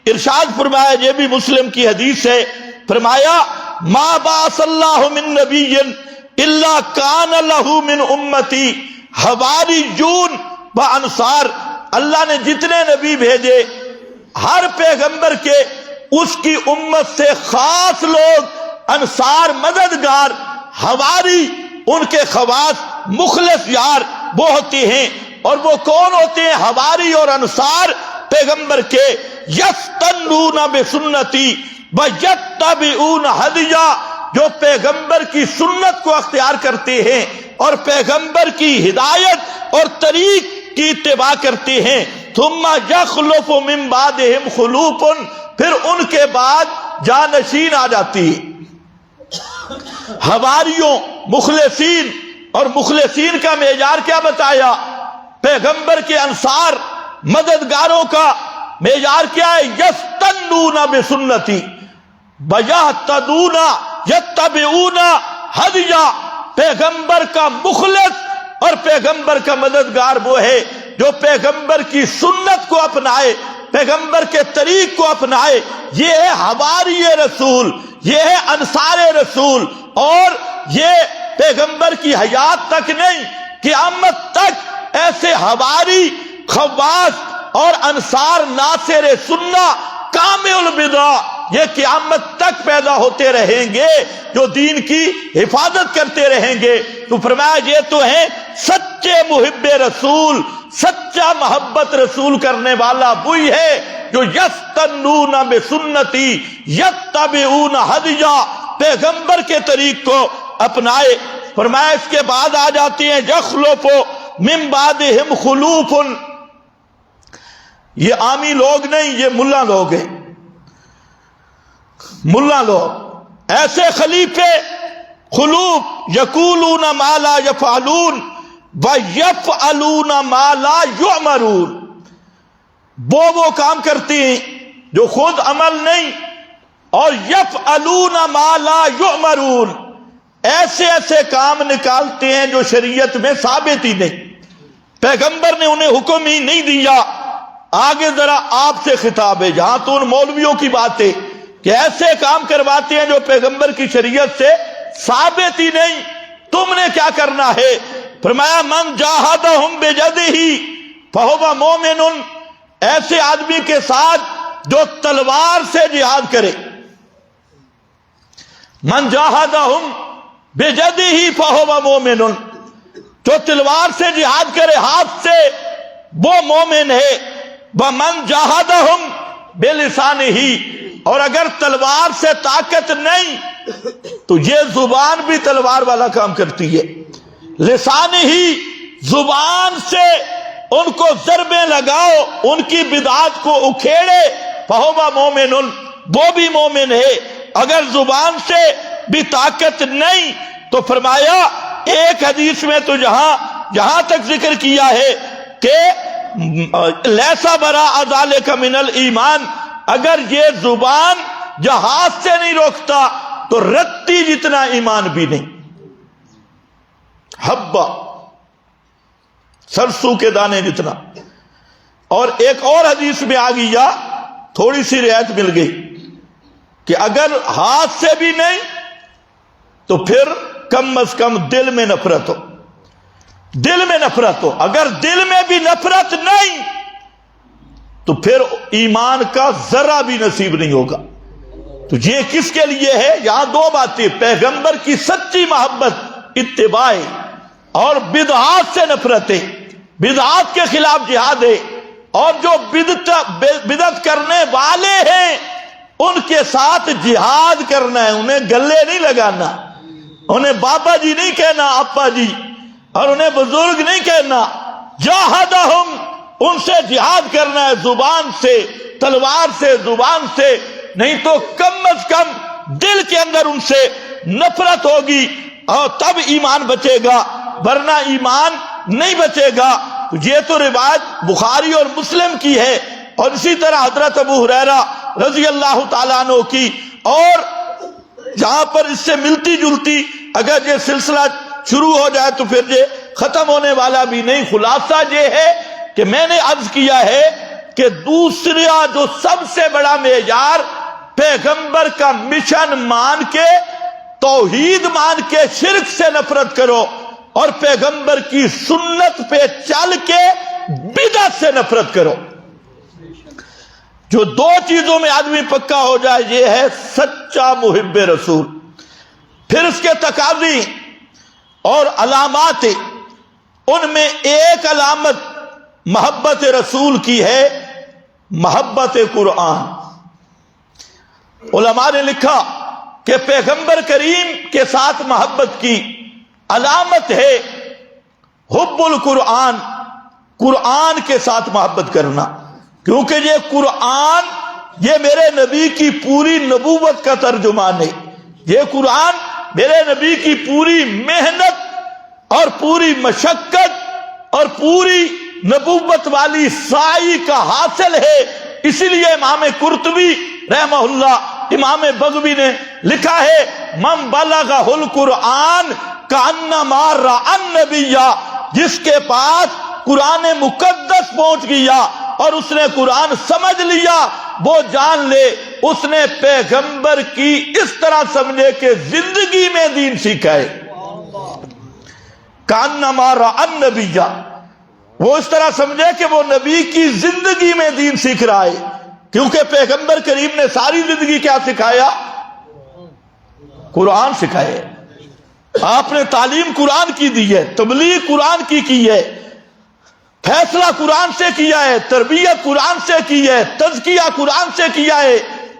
ارشاد فرمایا، یہ بھی مسلم کی حدیث ہے، فرمایا ما بعث اللہ من نبی الا کان لہ من امتی حواریون و انصار. اللہ نے جتنے نبی بھیجے، ہر پیغمبر کے اس کی امت سے خاص لوگ، انصار مددگار، حواری ان کے خواص، مخلص یار وہ ہوتے ہیں. اور وہ کون ہوتے ہیں؟ حواری اور انصار پیغمبر کے. یستنون بسنتی ویتبعون ہدیہ، جو پیغمبر کی سنت کو اختیار کرتے ہیں اور پیغمبر کی ہدایت اور طریق کی اتباع کرتے ہیں. ثم یخلف من بعدہم خلوف، پھر ان کے بعد جانشین آ جاتی ہے. حواریوں، مخلصین، اور مخلصین کا معیار کیا بتایا؟ پیغمبر کے انصار مددگاروں کا معیار کیا ہے؟ یستنون بسنتی ویہتدون یتبعون ہدیہ. پیغمبر کا مخلص اور پیغمبر کا مددگار وہ ہے جو پیغمبر کی سنت کو اپنائے، پیغمبر کے طریق کو اپنائے. یہ ہے حواری رسول، یہ ہے انصار رسول. اور یہ پیغمبر کی حیات تک نہیں، قیامت تک ایسے حواری، خواص اور انصار ناصر سنہ کامل البدع یہ قیامت تک پیدا ہوتے رہیں گے، جو دین کی حفاظت کرتے رہیں گے. تو فرمایا یہ تو ہیں سچے محب رسول، سچا محبت رسول کرنے والا وہی ہے جو یستنون بسنتی یتبعون ہدیا، پیغمبر کے طریق کو اپنائے۔ فرمایا اس کے بعد آ جاتی ہیں یخلف من بعدہم خلوف، یہ عامی لوگ نہیں، یہ ملا لوگ ہیں، ملا لوگ، ایسے خلیفے خلوف یقولون ما لا یفعلون ویفعلون ما لا یؤمرون، وہ کام کرتی ہیں جو خود عمل نہیں، اور یفعلون ما لا یؤمرون، ایسے کام نکالتے ہیں جو شریعت میں ثابت ہی نہیں، پیغمبر نے انہیں حکم ہی نہیں دیا۔ آگے ذرا آپ سے خطاب ہے، جہاں تو ان مولویوں کی بات ہے کہ ایسے کام کرواتے ہیں جو پیغمبر کی شریعت سے ثابت ہی نہیں، تم نے کیا کرنا ہے؟ فرمایا من جاہدہم بجدہ فہو مومن، ایسے آدمی کے ساتھ جو تلوار سے جہاد کرے، من جاہدہم بجدہ فہو مومن، جو تلوار سے جہاد کرے ہاتھ سے وہ مومن ہے۔ ومن جاہدہم بلسانہ، اور اگر تلوار سے طاقت نہیں تو یہ زبان بھی تلوار والا کام کرتی ہے، لسان ہی، زبان سے ان کو ضربیں لگاؤ، ان کی بدعات کو اکھیڑے، فہو مومن، وہ بھی مومن ہے۔ اگر زبان سے بھی طاقت نہیں تو فرمایا ایک حدیث میں تو جہاں تک ذکر کیا ہے کہ لیسا براء ذالک من الایمان، اگر یہ زبان جہاد سے نہیں روکتا تو رتی جتنا ایمان بھی نہیں، حبہ، سرسوں کے دانے جتنا۔ اور ایک اور حدیث میں آ گیا، تھوڑی سی رعایت مل گئی کہ اگر ہاتھ سے بھی نہیں تو پھر کم از کم دل میں نفرت ہو، دل میں نفرت ہو، اگر دل میں بھی نفرت نہیں تو پھر ایمان کا ذرہ بھی نصیب نہیں ہوگا۔ تو یہ کس کے لیے ہے؟ یہاں دو باتیں، پیغمبر کی سچی محبت اتباع اور بدعات سے نفرت ہے، بدعات کے خلاف جہاد ہے، اور جو بدعت کرنے والے ہیں ان کے ساتھ جہاد کرنا ہے، انہیں گلے نہیں لگانا، انہیں بابا جی نہیں کہنا، آپا جی، اور انہیں بزرگ نہیں کہنا، جاہدہم، ان سے جہاد کرنا ہے، زبان سے، تلوار سے، زبان سے نہیں تو کم از کم دل کے اندر ان سے نفرت ہوگی، اور تب ایمان بچے گا، ورنہ ایمان نہیں بچے گا۔ یہ تو روایت بخاری اور مسلم کی ہے، اور اسی طرح حضرت ابو ہریرہ رضی اللہ تعالیٰ عنہ کی، اور جہاں پر اس سے ملتی جلتی اگر یہ سلسلہ شروع ہو جائے تو پھر یہ ختم ہونے والا بھی نہیں۔ خلاصہ یہ ہے کہ میں نے عرض کیا ہے کہ دوسرا جو سب سے بڑا معیار، پیغمبر کا مشن مان کے، توحید مان کے شرک سے نفرت کرو، اور پیغمبر کی سنت پہ چل کے بدعت سے نفرت کرو۔ جو دو چیزوں میں آدمی پکا ہو جائے یہ ہے سچا محب رسول۔ پھر اس کے تقاضی اور علامات، ان میں ایک علامت محبت رسول کی ہے محبت قرآن۔ علماء نے لکھا کہ پیغمبر کریم کے ساتھ محبت کی علامت ہے حب القرآن، قرآن کے ساتھ محبت کرنا، کیونکہ یہ قرآن یہ میرے نبی کی پوری نبوت کا ترجمان ہے، یہ قرآن میرے نبی کی پوری محنت اور پوری مشقت اور پوری نبوت والی سعی کا حاصل ہے۔ اسی لیے امام قرطبی رحمہ اللہ، امام بغوی نے لکھا ہے من بلغہ القرآن کأنما رأى النبی، جس کے پاس قرآن مقدس پہنچ گیا اور اس نے قرآن سمجھ لیا، وہ جان لے اس نے پیغمبر کی اس طرح سمجھے کہ زندگی میں دین سیکھا ہے۔ کأنما رأى النبی، وہ اس طرح سمجھے کہ وہ نبی کی زندگی میں دین سیکھ رہا ہے، کیونکہ پیغمبر کریم نے ساری زندگی کیا سکھایا؟ قرآن سکھایا۔ آپ نے تعلیم قرآن کی دی ہے، تبلیغ قرآن کی ہے، فیصلہ قرآن سے کیا ہے، تربیت قرآن سے کی ہے، تزکیہ قرآن سے کیا ہے۔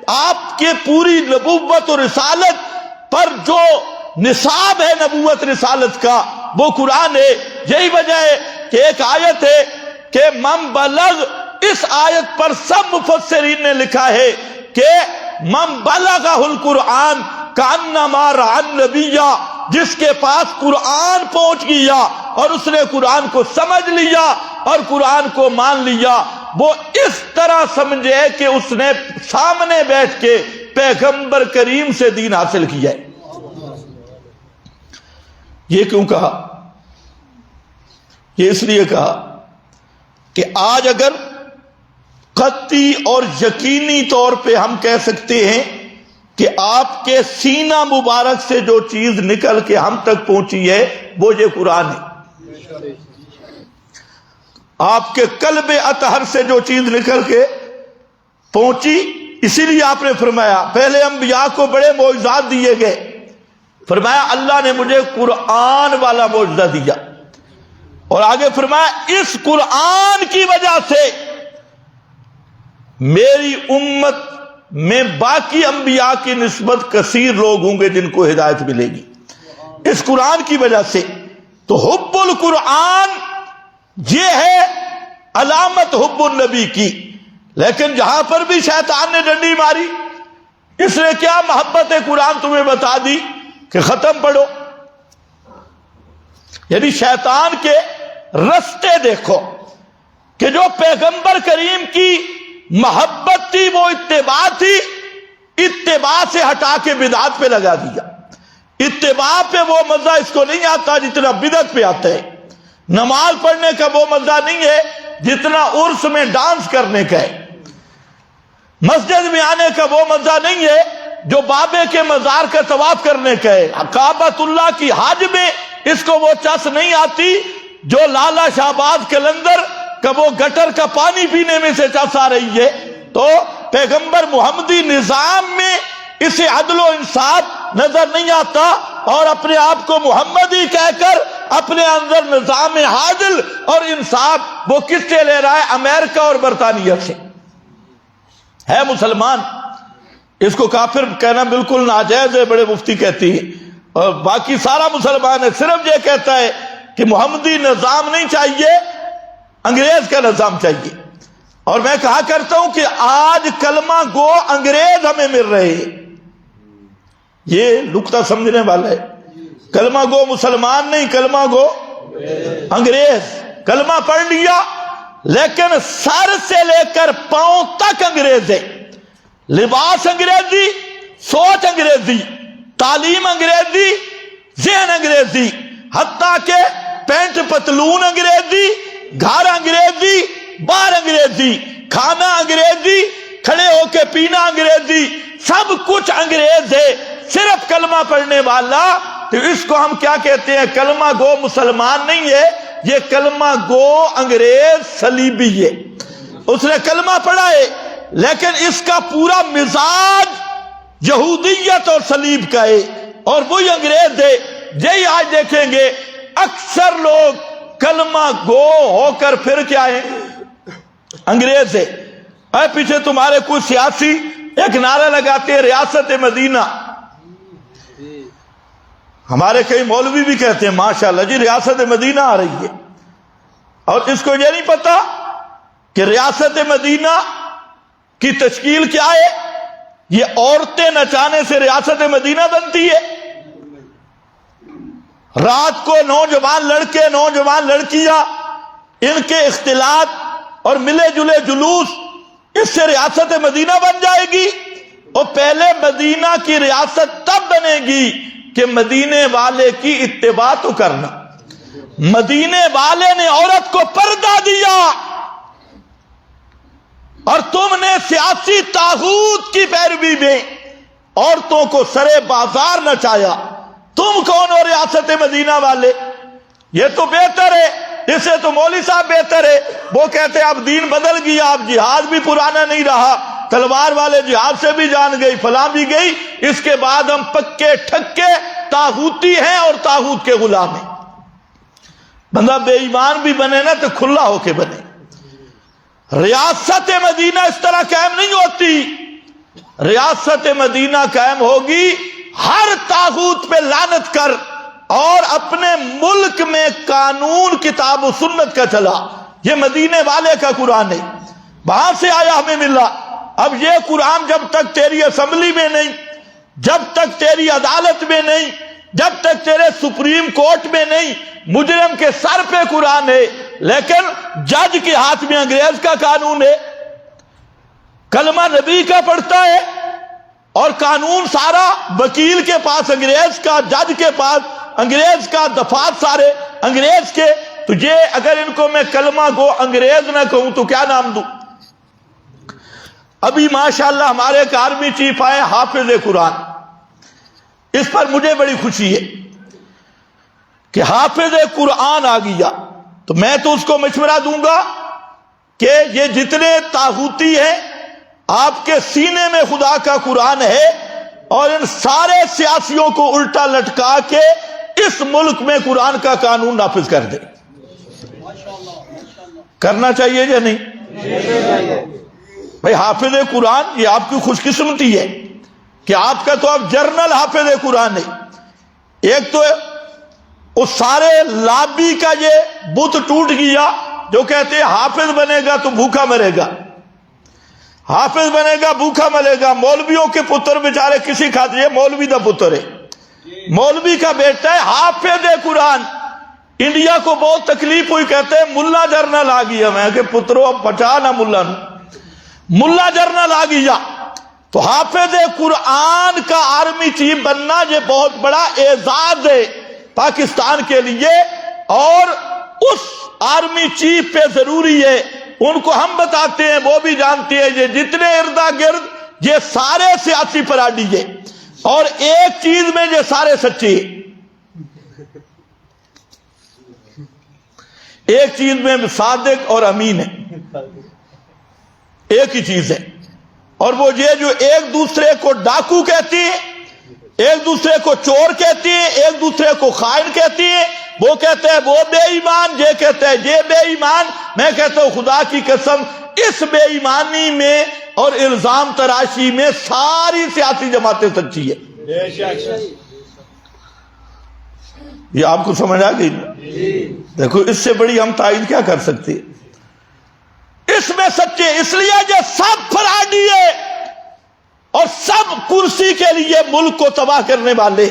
آپ کے پوری نبوت اور رسالت پر جو نصاب ہے نبوت رسالت کا وہ قرآن ہے۔ یہی وجہ ہے کہ ایک آیت ہے کہ من بلغ، اس آیت پر سب مفسرین نے لکھا ہے کہ من بلغہ القرآن کانما رأى النبی، جس کے پاس قرآن پہنچ گیا اور اس نے قرآن کو سمجھ لیا اور قرآن کو مان لیا، وہ اس طرح سمجھے کہ اس نے سامنے بیٹھ کے پیغمبر کریم سے دین حاصل کیا ہے۔ یہ کیوں کہا؟ یہ اس لیے کہا کہ آج اگر قطعی اور یقینی طور پہ ہم کہہ سکتے ہیں کہ آپ کے سینہ مبارک سے جو چیز نکل کے ہم تک پہنچی ہے وہ یہ قرآن ہے۔ آپ کے قلب اطہر سے جو چیز نکل کے پہنچی، اسی لیے آپ نے فرمایا پہلے انبیاء کو بڑے معجزات دیے گئے، فرمایا اللہ نے مجھے قرآن والا معجزہ دیا، اور آگے فرمایا اس قرآن کی وجہ سے میری امت میں باقی انبیاء کی نسبت کثیر لوگ ہوں گے جن کو ہدایت ملے گی اس قرآن کی وجہ سے۔ تو حب القرآن یہ ہے علامت حب النبی کی، لیکن جہاں پر بھی شیطان نے ڈنڈی ماری، اس نے کیا محبت قرآن تمہیں بتا دی کہ ختم پڑھو۔ یعنی شیطان کے رستے دیکھو کہ جو پیغمبر کریم کی محبت تھی وہ اتباع تھی، اتباع سے ہٹا کے بدعت پہ لگا دیا۔ اتباع پہ وہ مزہ اس کو نہیں آتا جتنا بدعت پہ آتا ہے، نماز پڑھنے کا وہ مزہ نہیں ہے جتنا عرس میں ڈانس کرنے کا ہے، مسجد میں آنے کا وہ مزہ نہیں ہے جو بابے کے مزار کا طواف کرنے کا ہے، کعبۃ اللہ کی حج میں اس کو وہ چس نہیں آتی جو لالا شہباز قلندر کا وہ گٹر کا پانی پینے میں سے چس آ رہی ہے۔ تو پیغمبر محمدی نظام میں اسے عدل و انصاف نظر نہیں آتا، اور اپنے آپ کو محمدی کہہ کر اپنے اندر نظام عادل اور انصاف وہ کس سے لے رہا ہے؟ امریکہ اور برطانیہ سے۔ ہے مسلمان، اس کو کافر کہنا بالکل ناجائز ہے، بڑے مفتی کہتی ہیں، اور باقی سارا مسلمان ہے صرف یہ کہتا ہے کہ محمدی نظام نہیں چاہیے، انگریز کا نظام چاہیے۔ اور میں کہا کرتا ہوں کہ آج کلمہ گو انگریز ہمیں مل رہے ہیں، یہ نقطہ سمجھنے والا ہے۔ کلمہ گو مسلمان نہیں، کلمہ گو انگریز۔ کلمہ پڑھ لیا لیکن سر سے لے کر پاؤں تک انگریز ہے، لباس انگریزی، سوچ انگریزی، تعلیم انگریزی، ذہن انگریزی، حتیٰ کہ پینٹ پتلون انگریزی، گھر انگریزی، بار انگریزی، کھانا انگریزی، کھڑے ہو کے پینا انگریزی، سب کچھ انگریز ہے، صرف کلمہ پڑھنے والا۔ تو اس کو ہم کیا کہتے ہیں؟ کلمہ گو مسلمان نہیں ہے، یہ کلمہ گو انگریز صلیبی ہے۔ اس نے کلمہ پڑھا ہے لیکن اس کا پورا مزاج یہودیت اور صلیب کا ہے، اور وہی انگریز ہے۔ یہی آج دیکھیں گے اکثر لوگ کلمہ گو ہو کر پھر کیا ہے؟ انگریز ہے۔ اے پیچھے تمہارے کوئی سیاسی ایک نعرہ لگاتے ہیں ریاست مدینہ، ہمارے کئی مولوی بھی کہتے ہیں ماشاءاللہ جی ریاست مدینہ آ رہی ہے، اور اس کو یہ نہیں پتا کہ ریاست مدینہ کی تشکیل کیا ہے؟ یہ عورتیں نچانے سے ریاست مدینہ بنتی ہے۔ رات کو نوجوان لڑکے نوجوان لڑکیاں ان کے اختلاط اور ملے جلے جلوس، اس سے ریاست مدینہ بن جائے گی۔ اور پہلے مدینہ کی ریاست تب بنے گی کہ مدینے والے کی اتباع تو کرنا۔ مدینے والے نے عورت کو پردہ دیا اور تم نے سیاسی طاغوت کی پیروی میں عورتوں کو سرے بازار نچایا۔ تم کون ہو ریاست مدینہ والے؟ یہ تو بہتر ہے، اس سے تو مولوی صاحب بہتر ہے، وہ کہتے ہیں اب دین بدل گیا، اب جہاد بھی پرانا نہیں رہا، تلوار والے جہاد سے بھی جان گئی، فلاں بھی گئی، اس کے بعد ہم پکے ٹھکے طاغوتی ہیں اور طاغوت کے غلام ہیں. بندہ بے ایمان بھی بنے نا تو کھلا ہو کے بنے. ریاست مدینہ اس طرح قائم نہیں ہوتی. ریاست مدینہ قائم ہوگی ہر طاغوت پہ لعنت کر اور اپنے ملک میں قانون کتاب و سنت کا چلا. یہ مدینے والے کا قرآن ہے, وہاں سے آیا ہمیں ملا. اب یہ قرآن جب تک تیری اسمبلی میں نہیں, جب تک تیری عدالت میں نہیں, جب تک تیرے سپریم کورٹ میں نہیں, مجرم کے سر پہ قرآن ہے لیکن جج کے ہاتھ میں انگریز کا قانون ہے. کلمہ نبی کا پڑھتا ہے اور قانون سارا وکیل کے پاس انگریز کا, جج کے پاس انگریز کا, دفعات سارے انگریز کے. تجھے اگر ان کو میں کلمہ کو انگریز نہ کہوں تو کیا نام دوں؟ ابھی ماشاءاللہ ہمارے ایک آرمی چیف آئے حافظ قرآن. اس پر مجھے بڑی خوشی ہے کہ حافظ قرآن آ گیا. تو میں تو اس کو مشورہ دوں گا کہ یہ جتنے طاغوتی ہیں آپ کے سینے میں خدا کا قرآن ہے اور ان سارے سیاسیوں کو الٹا لٹکا کے اس ملک میں قرآن کا قانون نافذ کر دے. کرنا چاہیے یا نہیں؟ بھائی حافظ قرآن یہ آپ کی خوش قسمتی ہے کہ آپ کا تو اب جرنل حافظ قرآن ہے. ایک تو اس سارے لابی کا یہ بت ٹوٹ گیا جو کہتے ہیں حافظ بنے گا تو بھوکا مرے گا, حافظ بنے گا بھوکا مرے گا. مولویوں کے پتر بیچارے کسی خاطر, یہ مولوی دا پتر ہے, مولوی کا بیٹا ہے حافظ قرآن. انڈیا کو بہت تکلیف ہوئی, کہتے ہیں ملا جرنل آ گیا. میں کہ پترو اب بچا نہ ملا نو, ملا جرنل آ گیا. تو حافظ قرآن کا آرمی چیف بننا یہ بہت بڑا اعزاز ہے پاکستان کے لیے, اور اس آرمی چیف پہ ضروری ہے. ان کو ہم بتاتے ہیں, وہ بھی جانتے ہیں, یہ جتنے اردا گرد یہ سارے سیاسی پراڈی ہے اور ایک چیز میں یہ سارے سچے ہیں. ایک چیز میں صادق اور امین ہے, ایک ہی چیز ہے. اور وہ یہ جو ایک دوسرے کو ڈاکو کہتی ہیں, ایک دوسرے کو چور کہتی ہیں, ایک دوسرے کو خائن کہتی ہیں. وہ کہتے ہیں وہ بے ایمان, یہ کہتے ہیں یہ بے ایمان. میں کہتا ہوں خدا کی قسم اس بے ایمانی میں اور الزام تراشی میں ساری سیاسی جماعتیں سچی ہے. یہ آپ کو سمجھ آ گئی؟ دیکھو اس سے بڑی ہم تائید کیا کر سکتے ہیں. اس میں سچے, اس لیے یہ سب فراڈی ہے اور سب کرسی کے لیے ملک کو تباہ کرنے والے.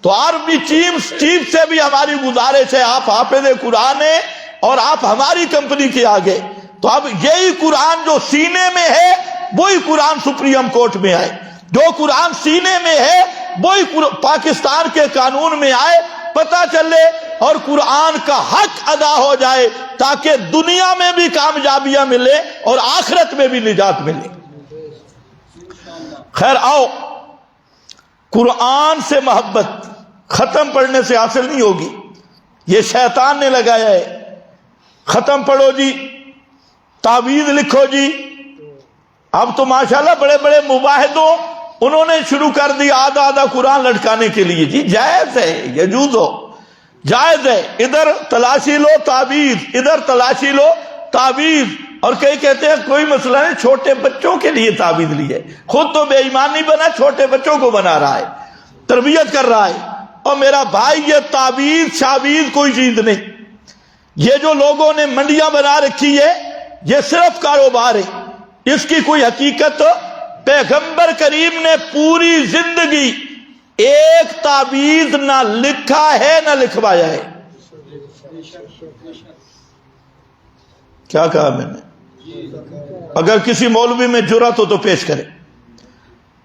تو آرمی چیف سے بھی ہماری گزارش ہے, آپ حافظ قرآن ہیں اور آپ ہماری کمپنی کے آگے. تو اب یہی قرآن جو سینے میں ہے وہی قرآن سپریم کورٹ میں آئے, جو قرآن سینے میں ہے وہی پاکستان کے قانون میں آئے, پتہ چلے اور قرآن کا حق ادا ہو جائے تاکہ دنیا میں بھی کامیابیاں ملے اور آخرت میں بھی نجات ملے. خیر آؤ, قرآن سے محبت ختم پڑھنے سے حاصل نہیں ہوگی, یہ شیطان نے لگایا ہے. ختم پڑھو جی, تعویذ لکھو جی. اب تو ماشاءاللہ بڑے بڑے مباحثوں انہوں نے شروع کر دی آدھا آدھا قرآن لٹکانے کے لیے. جی جائز ہے, یجوز ہو, جائز ہے. ادھر تلاشی لو تعویذ, ادھر تلاشی لو تعویذ. اور کئی کہتے ہیں کوئی مسئلہ نہیں, چھوٹے بچوں کے لیے تعویذ لی ہے. خود تو بے ایمان نہیں بنا, چھوٹے بچوں کو بنا رہا ہے, تربیت کر رہا ہے. اور میرا بھائی یہ تعویذ شاویذ کوئی چیز نہیں. یہ جو لوگوں نے منڈیاں بنا رکھی ہے یہ صرف کاروبار ہے, اس کی کوئی حقیقت. پیغمبر کریم نے پوری زندگی ایک تعویذ نہ لکھا ہے نہ لکھوایا ہے. کیا کہا میں نے؟ اگر کسی مولوی میں جرأت ہو تو پیش کرے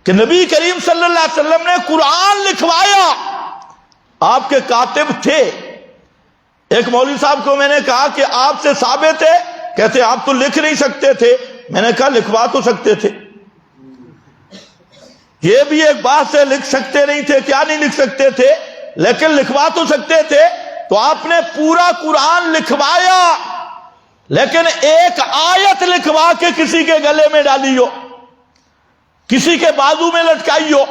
کہ نبی کریم صلی اللہ علیہ وسلم نے قرآن لکھوایا. آپ کے کاتب تھے. ایک مولوی صاحب کو میں نے کہا کہ آپ سے ثابت ہے, کہتے آپ تو لکھ نہیں سکتے تھے. میں نے کہا لکھوا تو سکتے تھے. یہ بھی ایک بات سے لکھ سکتے نہیں تھے, کیا نہیں لکھ سکتے تھے, لیکن لکھوا تو سکتے تھے. تو آپ نے پورا قرآن لکھوایا لیکن ایک آیت لکھوا کے کسی کے گلے میں ڈالی ہو, کسی کے بازو میں لٹکائی ہو,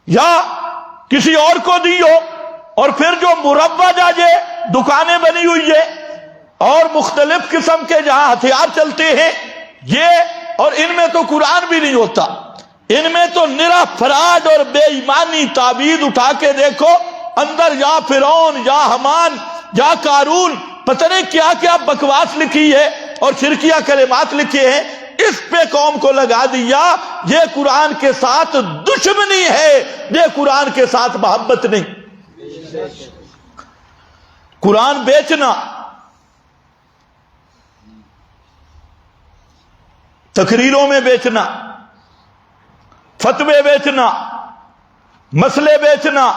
یا کسی اور کو دی ہو، اور پھر جو مروجہ دکانیں بنی ہوئی ہے اور مختلف قسم کے جہاں ہتھیار چلتے ہیں یہ، اور ان میں تو قرآن بھی نہیں ہوتا، ان میں تو نرا فراڈ اور بے ایمانی تعویذ اٹھا کے دیکھو، اندر یا فرعون یا حمان یا قارون پتہ نہیں کیا کیا بکواس لکھی ہے اور شرکیہ کلمات لکھے ہیں، اس پہ قوم کو لگا دیا۔ یہ قرآن کے ساتھ دشمنی ہے، یہ قرآن کے ساتھ محبت نہیں۔ قرآن بیچنا، تقریروں میں بیچنا، فتوے بیچنا، مسئلے بیچنا،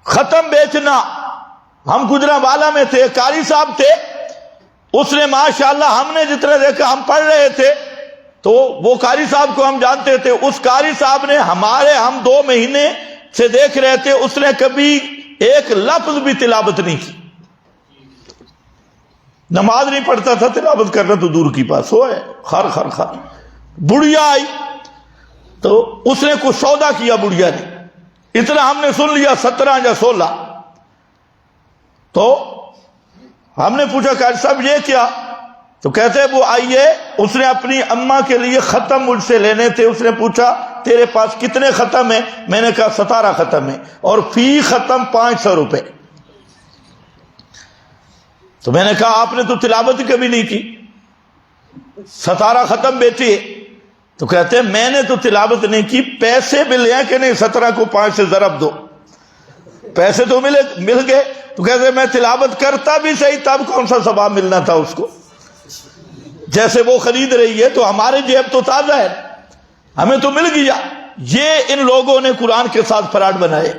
ختم بیچنا۔ ہم گجرانوالہ میں تھے، قاری صاحب تھے، اس نے ماشاءاللہ ہم نے جتنے دیکھا، ہم پڑھ رہے تھے تو وہ قاری صاحب کو ہم جانتے تھے، اس قاری صاحب نے ہم 2 مہینے سے دیکھ رہے تھے، اس نے کبھی ایک لفظ بھی تلاوت نہیں کی، نماز نہیں پڑھتا تھا، تلاوت کرنا تو دور کی بات، سو ہے خر خر خر۔ بڑھیا آئی تو اس نے کچھ سودا کیا، بڑھیا نے، اتنا ہم نے سن لیا 17 یا 16۔ تو ہم نے پوچھا قاری صاحب یہ کیا؟ تو کہتے ہیں وہ آئیے، اس نے اپنی اماں کے لیے ختم مجھ سے لینے تھے، اس نے پوچھا تیرے پاس کتنے ختم ہیں؟ میں نے کہا 17 ختم ہیں، اور فی ختم 500 روپے۔ تو میں نے کہا آپ نے تو تلاوت کبھی نہیں کی، 17 ختم بیٹی ہے۔ تو کہتے ہیں میں نے تو تلاوت نہیں کی، پیسے ملے ہیں کہ نہیں؟ 17 کو 5 سے ضرب دو، پیسے تو مل گئے۔ تو کہتے ہیں میں تلاوت کرتا بھی صحیح، تب کون سا ثواب ملنا تھا اس کو؟ جیسے وہ خرید رہی ہے تو ہمارے جیب تو تازہ ہے، ہمیں تو مل گیا۔ یہ ان لوگوں نے قرآن کے ساتھ فراڈ بنائے،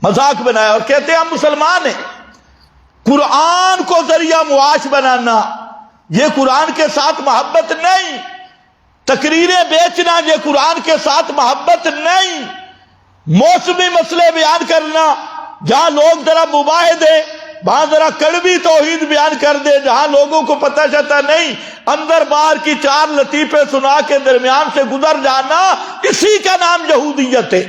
مذاق بنایا، اور کہتے ہیں ہم مسلمان ہیں۔ قرآن کو ذریعہ معاش بنانا یہ قرآن کے ساتھ محبت نہیں، تقریریں بیچنا یہ قرآن کے ساتھ محبت نہیں، موسمی مسئلے بیان کرنا جہاں لوگ ذرا مباحث دیں، وہاں ذرا کڑوی توحید بیان کر دے، جہاں لوگوں کو پتہ چلتا نہیں، اندر باہر کی 4 لطیفے سنا کے درمیان سے گزر جانا، اسی کا نام یہودیت ہے۔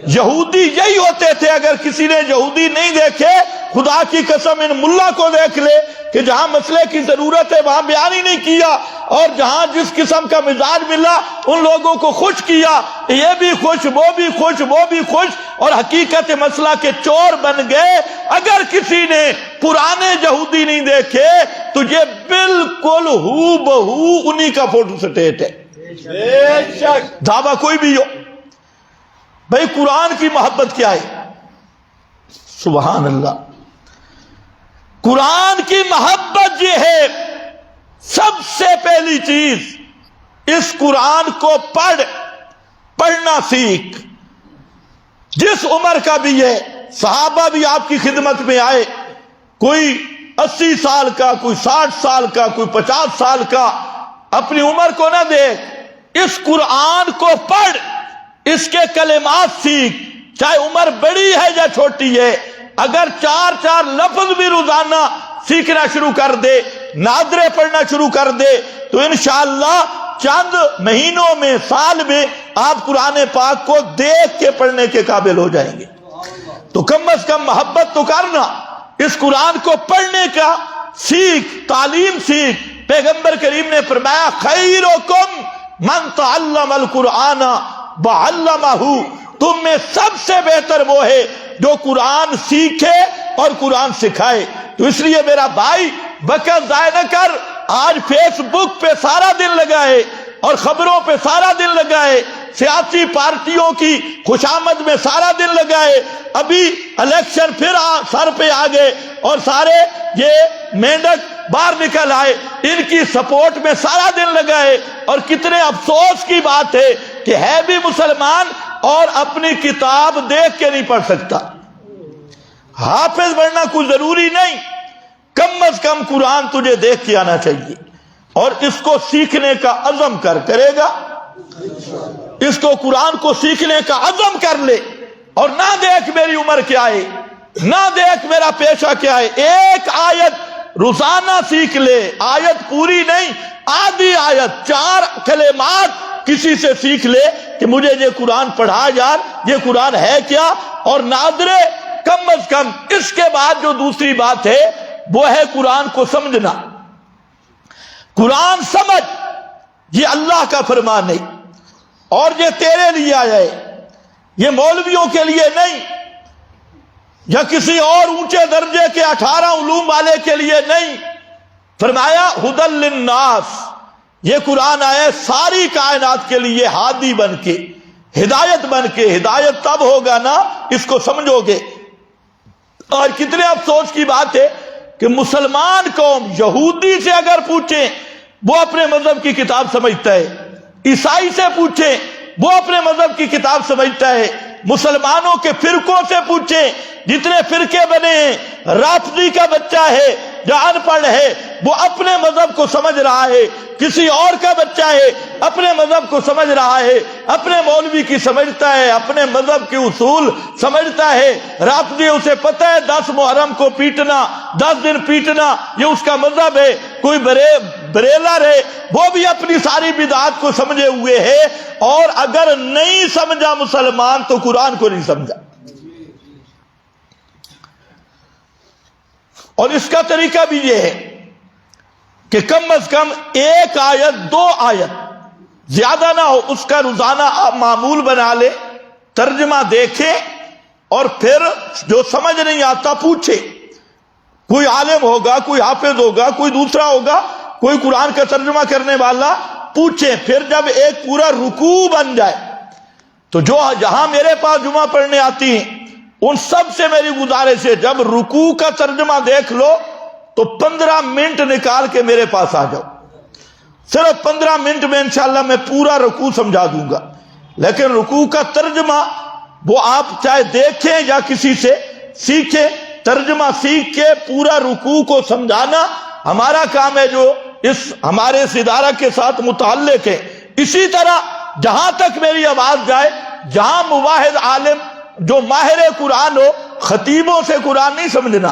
یہودی یہی ہوتے تھے۔ اگر کسی نے یہودی نہیں دیکھے، خدا کی قسم ان ملا کو دیکھ لے کہ جہاں مسئلے کی ضرورت ہے وہاں بیان ہی نہیں کیا، اور جہاں جس قسم کا مزاج ملا ان لوگوں کو خوش کیا، یہ بھی خوش، وہ بھی خوش، وہ بھی خوش، اور حقیقت مسئلہ کے چور بن گئے۔ اگر کسی نے پرانے یہودی نہیں دیکھے تو یہ بالکل ہو بہو انہی کا فوٹو سٹیٹ ہے، دعویٰ کوئی بھی ہو۔ بھئی قرآن کی محبت کیا ہے؟ سبحان اللہ، قرآن کی محبت یہ ہے، سب سے پہلی چیز اس قرآن کو پڑھنا سیکھ، جس عمر کا بھی ہے۔ صحابہ بھی آپ کی خدمت میں آئے، کوئی 80 سال کا، کوئی 60 سال کا، کوئی 50 سال کا، اپنی عمر کو نہ دیکھ، اس قرآن کو پڑھ، اس کے کلمات سیکھ، چاہے عمر بڑی ہے یا چھوٹی ہے۔ اگر 4 لفظ بھی روزانہ سیکھنا شروع کر دے، نادرے پڑھنا شروع کر دے، تو انشاءاللہ چند مہینوں میں، سال میں آپ قرآن پاک کو دیکھ کے پڑھنے کے قابل ہو جائیں گے۔ تو کم از کم محبت تو کرنا، اس قرآن کو پڑھنے کا سیکھ، تعلیم سیکھ۔ پیغمبر کریم نے فرمایا خیرکم من تعلم القرآن وعلمہ، تم میں سب سے بہتر وہ ہے جو قرآن سیکھے اور قرآن سکھائے۔ تو اس لیے میرا بھائی وقت ضائع نہ کر، آج فیس بک پہ سارا دن لگائے اور خبروں پہ سارا دن لگائے، سیاسی پارٹیوں کی خوشامد میں سارا دن لگائے، ابھی الیکشن پھر سر پہ آ گئے اور سارے یہ مینڈک باہر نکل آئے، ان کی سپورٹ میں سارا دن لگائے، اور کتنے افسوس کی بات ہے کہ ہے بھی مسلمان اور اپنی کتاب دیکھ کے نہیں پڑھ سکتا۔ حافظ بننا کوئی ضروری نہیں، کم از کم قرآن تجھے دیکھ کے آنا چاہیے، اور اس کو سیکھنے کا عزم کرے گا، اس کو قرآن کو سیکھنے کا عزم کر لے، اور نہ دیکھ میری عمر کیا ہے، نہ دیکھ میرا پیشہ کیا ہے، ایک آیت روزانہ سیکھ لے، آیت پوری نہیں، آدھی آیت، 4 کلمات کسی سے سیکھ لے کہ مجھے یہ قرآن پڑھا یار، یہ قرآن ہے کیا، اور ناظرے کم از کم اس کے بعد جو دوسری بات ہے وہ ہے قرآن کو سمجھنا۔ قرآن سمجھ، یہ اللہ کا فرمان نہیں، اور یہ تیرے لیے آیا ہے، یہ مولویوں کے لیے نہیں، یا کسی اور اونچے درجے کے 18 علوم والے کے لیے نہیں۔ فرمایا ہدی للناس، یہ قرآن آیا ساری کائنات کے لیے ہادی بن کے، ہدایت بن کے۔ ہدایت تب ہوگا نا اس کو سمجھو گے۔ اور کتنے افسوس کی بات ہے کہ مسلمان قوم یہودی سے اگر پوچھیں وہ اپنے مذہب کی کتاب سمجھتا ہے، عیسائی سے پوچھیں وہ اپنے مذہب کی کتاب سمجھتا ہے، مسلمانوں کے فرقوں سے پوچھیں جتنے فرقے بنے ہیں، رافضی کا بچہ ہے جو ان پڑھ ہے وہ اپنے مذہب کو سمجھ رہا ہے، کسی اور کا بچہ ہے اپنے مذہب کو سمجھ رہا ہے، اپنے مولوی کی سمجھتا ہے، اپنے مذہب کے اصول سمجھتا ہے۔ رافضی اسے پتہ ہے 10 محرم کو پیٹنا، 10 دن پیٹنا یہ اس کا مذہب ہے۔ کوئی بریلر ہے وہ بھی اپنی ساری بدعات کو سمجھے ہوئے ہے، اور اگر نہیں سمجھا مسلمان تو قرآن کو نہیں سمجھا۔ اور اس کا طریقہ بھی یہ ہے کہ کم از کم 1 آیت 2 آیت زیادہ نہ ہو، اس کا روزانہ آپ معمول بنا لے، ترجمہ دیکھیں، اور پھر جو سمجھ نہیں آتا پوچھے۔ کوئی عالم ہوگا، کوئی حافظ ہوگا، کوئی دوسرا ہوگا، کوئی قرآن کا ترجمہ کرنے والا، پوچھیں۔ پھر جب ایک پورا رکوع بن جائے تو جو جہاں میرے پاس جمعہ پڑھنے آتی ہیں ان سب سے میری گزارش ہے جب رکوع کا ترجمہ دیکھ لو تو 15 منٹ نکال کے میرے پاس آ جاؤ۔ صرف 15 منٹ میں انشاءاللہ میں پورا رکوع سمجھا دوں گا۔ لیکن رکوع کا ترجمہ وہ آپ چاہے دیکھیں یا کسی سے سیکھیں، ترجمہ سیکھ کے پورا رکوع کو سمجھانا ہمارا کام ہے جو ہمارے اس ادارہ کے ساتھ متعلق ہے۔ اسی طرح جہاں تک میری آواز جائے، جہاں مواحد عالم جو ماہر قرآن ہو، خطیبوں سے قرآن نہیں سمجھنا۔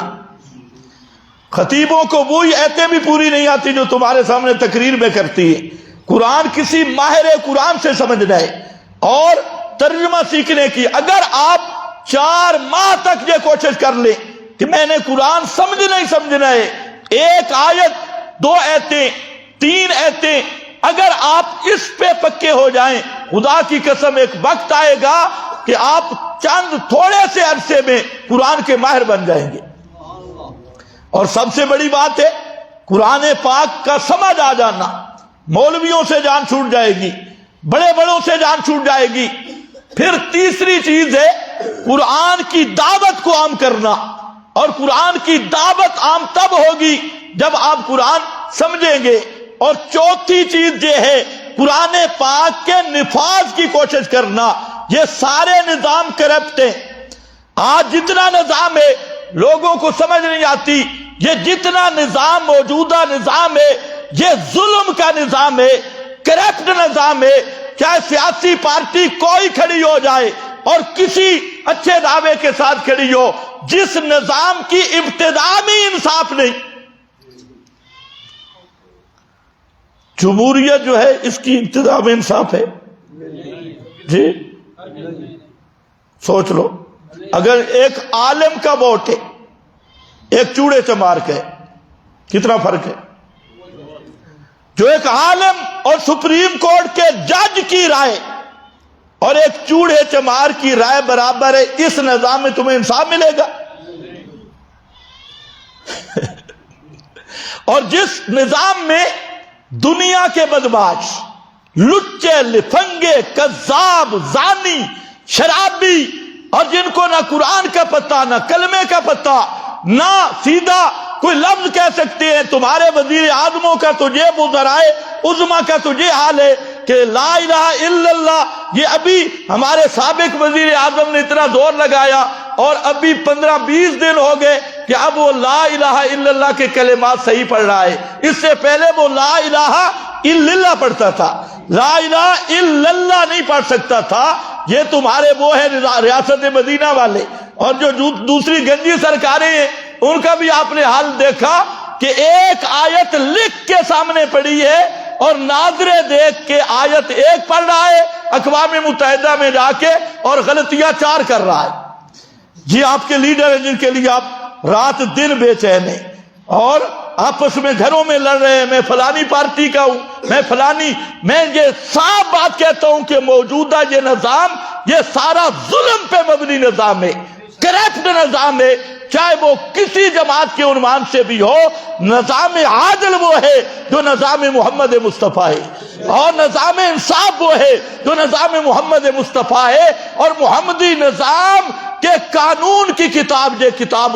خطیبوں کو وہی ایتیں بھی پوری نہیں آتی جو تمہارے سامنے تقریر میں کرتی ہے۔ قرآن کسی ماہر قرآن سے سمجھنا ہے اور ترجمہ سیکھنے کی۔ اگر آپ 4 ماہ تک یہ کوشش کر لیں کہ میں نے قرآن سمجھنا ہے، 1 آیت 2 آیتیں 3 آیتیں، اگر آپ اس پہ پکے ہو جائیں، خدا کی قسم ایک وقت آئے گا کہ آپ چند تھوڑے سے عرصے میں قرآن کے ماہر بن جائیں گے۔ اور سب سے بڑی بات ہے قرآن پاک کا سمجھ آ جانا۔ مولویوں سے جان چھوٹ جائے گی، بڑے بڑوں سے جان چھوٹ جائے گی۔ پھر تیسری چیز ہے قرآن کی دعوت کو عام کرنا، اور قرآن کی دعوت عام تب ہوگی جب آپ قرآن سمجھیں گے۔ اور چوتھی چیز یہ ہے قرآن پاک کے نفاذ کی کوشش کرنا۔ یہ سارے نظام کرپٹ ہیں۔ آج جتنا نظام ہے لوگوں کو سمجھ نہیں آتی۔ یہ جتنا نظام موجودہ نظام ہے یہ ظلم کا نظام ہے، کرپٹ نظام ہے۔ چاہے سیاسی پارٹی کوئی کھڑی ہو جائے اور کسی اچھے دعوے کے ساتھ کھڑی ہو، جس نظام کی ابتدا میں انصاف نہیں، جمہوریت جو ہے اس کی ابتدا میں انصاف ہے؟ جی سوچ لو، اگر ایک عالم کا ووٹ ہے ایک چوڑے چمار کا ہے، کتنا فرق ہے؟ جو ایک عالم اور سپریم کورٹ کے جج کی رائے اور ایک چوڑے چمار کی رائے برابر ہے، اس نظام میں تمہیں انصاف ملے گا؟ اور جس نظام میں دنیا کے بدمعاش، لچے، لفنگے، کذاب، زانی، شرابی، اور جن کو نہ قرآن کا پتہ نہ کلمے کا پتہ، نہ سیدھا کوئی لفظ کہہ سکتے ہیں، تمہارے وزیر اعظموں کا تو یہ وزرائے عظما کا تو یہ حال ہے کہ لا الہ الا اللہ، یہ ابھی ہمارے سابق وزیر اعظم نے اتنا زور لگایا اور ابھی 15-20 دن ہو گئے کہ اب وہ لا الہ الا اللہ کے کلمات صحیح پڑھ رہا ہے۔ اس سے پہلے وہ لا الہ الا اللہ پڑھتا تھا، لا الہ الا اللہ نہیں پڑھ سکتا تھا۔ یہ تمہارے وہ ہے ریاست مدینہ والے، اور جو دوسری گنجی سرکاریں ہیں ان کا بھی آپ نے حال دیکھا کہ ایک آیت لکھ کے سامنے پڑی ہے اور ناظرے دیکھ کے آیت ایک پڑھ رہا ہے، اقوام متحدہ میں جا کے اور غلطیاں 4 کر رہا ہے۔ جی آپ کے لیڈر ہیں جن کے لیے آپ رات دن بے چین ہیں اور آپس میں گھروں میں لڑ رہے ہیں، میں فلانی پارٹی کا ہوں، میں یہ صاف بات کہتا ہوں کہ موجودہ یہ نظام یہ سارا ظلم پہ مبنی نظام ہے، کرپٹ نظام ہے، چاہے وہ کسی جماعت کے عنوان سے بھی ہو۔ نظام عادل وہ ہے جو نظام محمد مصطفیٰ ہے، اور نظام انصاف وہ ہے جو نظام محمد مصطفیٰ ہے، اور محمدی نظام کے قانون کی کتاب یہ کتاب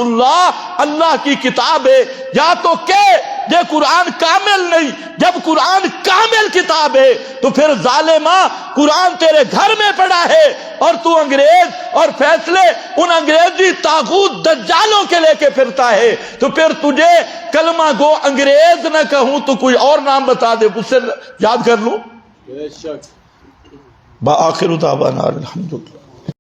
اللہ کی کتاب ہے۔ یا تو کہ یہ قرآن کامل نہیں، جب قرآن کامل کتاب ہے تو پھر ظالمہ قرآن تیرے گھر میں پڑا ہے اور تو انگریز اور فیصلے ان انگریزی طاغوت دجالوں کے لے کے پھرتا ہے، تو پھر تجھے کلمہ گو انگریز نہ کہوں تو کوئی اور نام بتا دے، اس سے یاد کر لوں۔ بآخر دعوانا الحمدللہ۔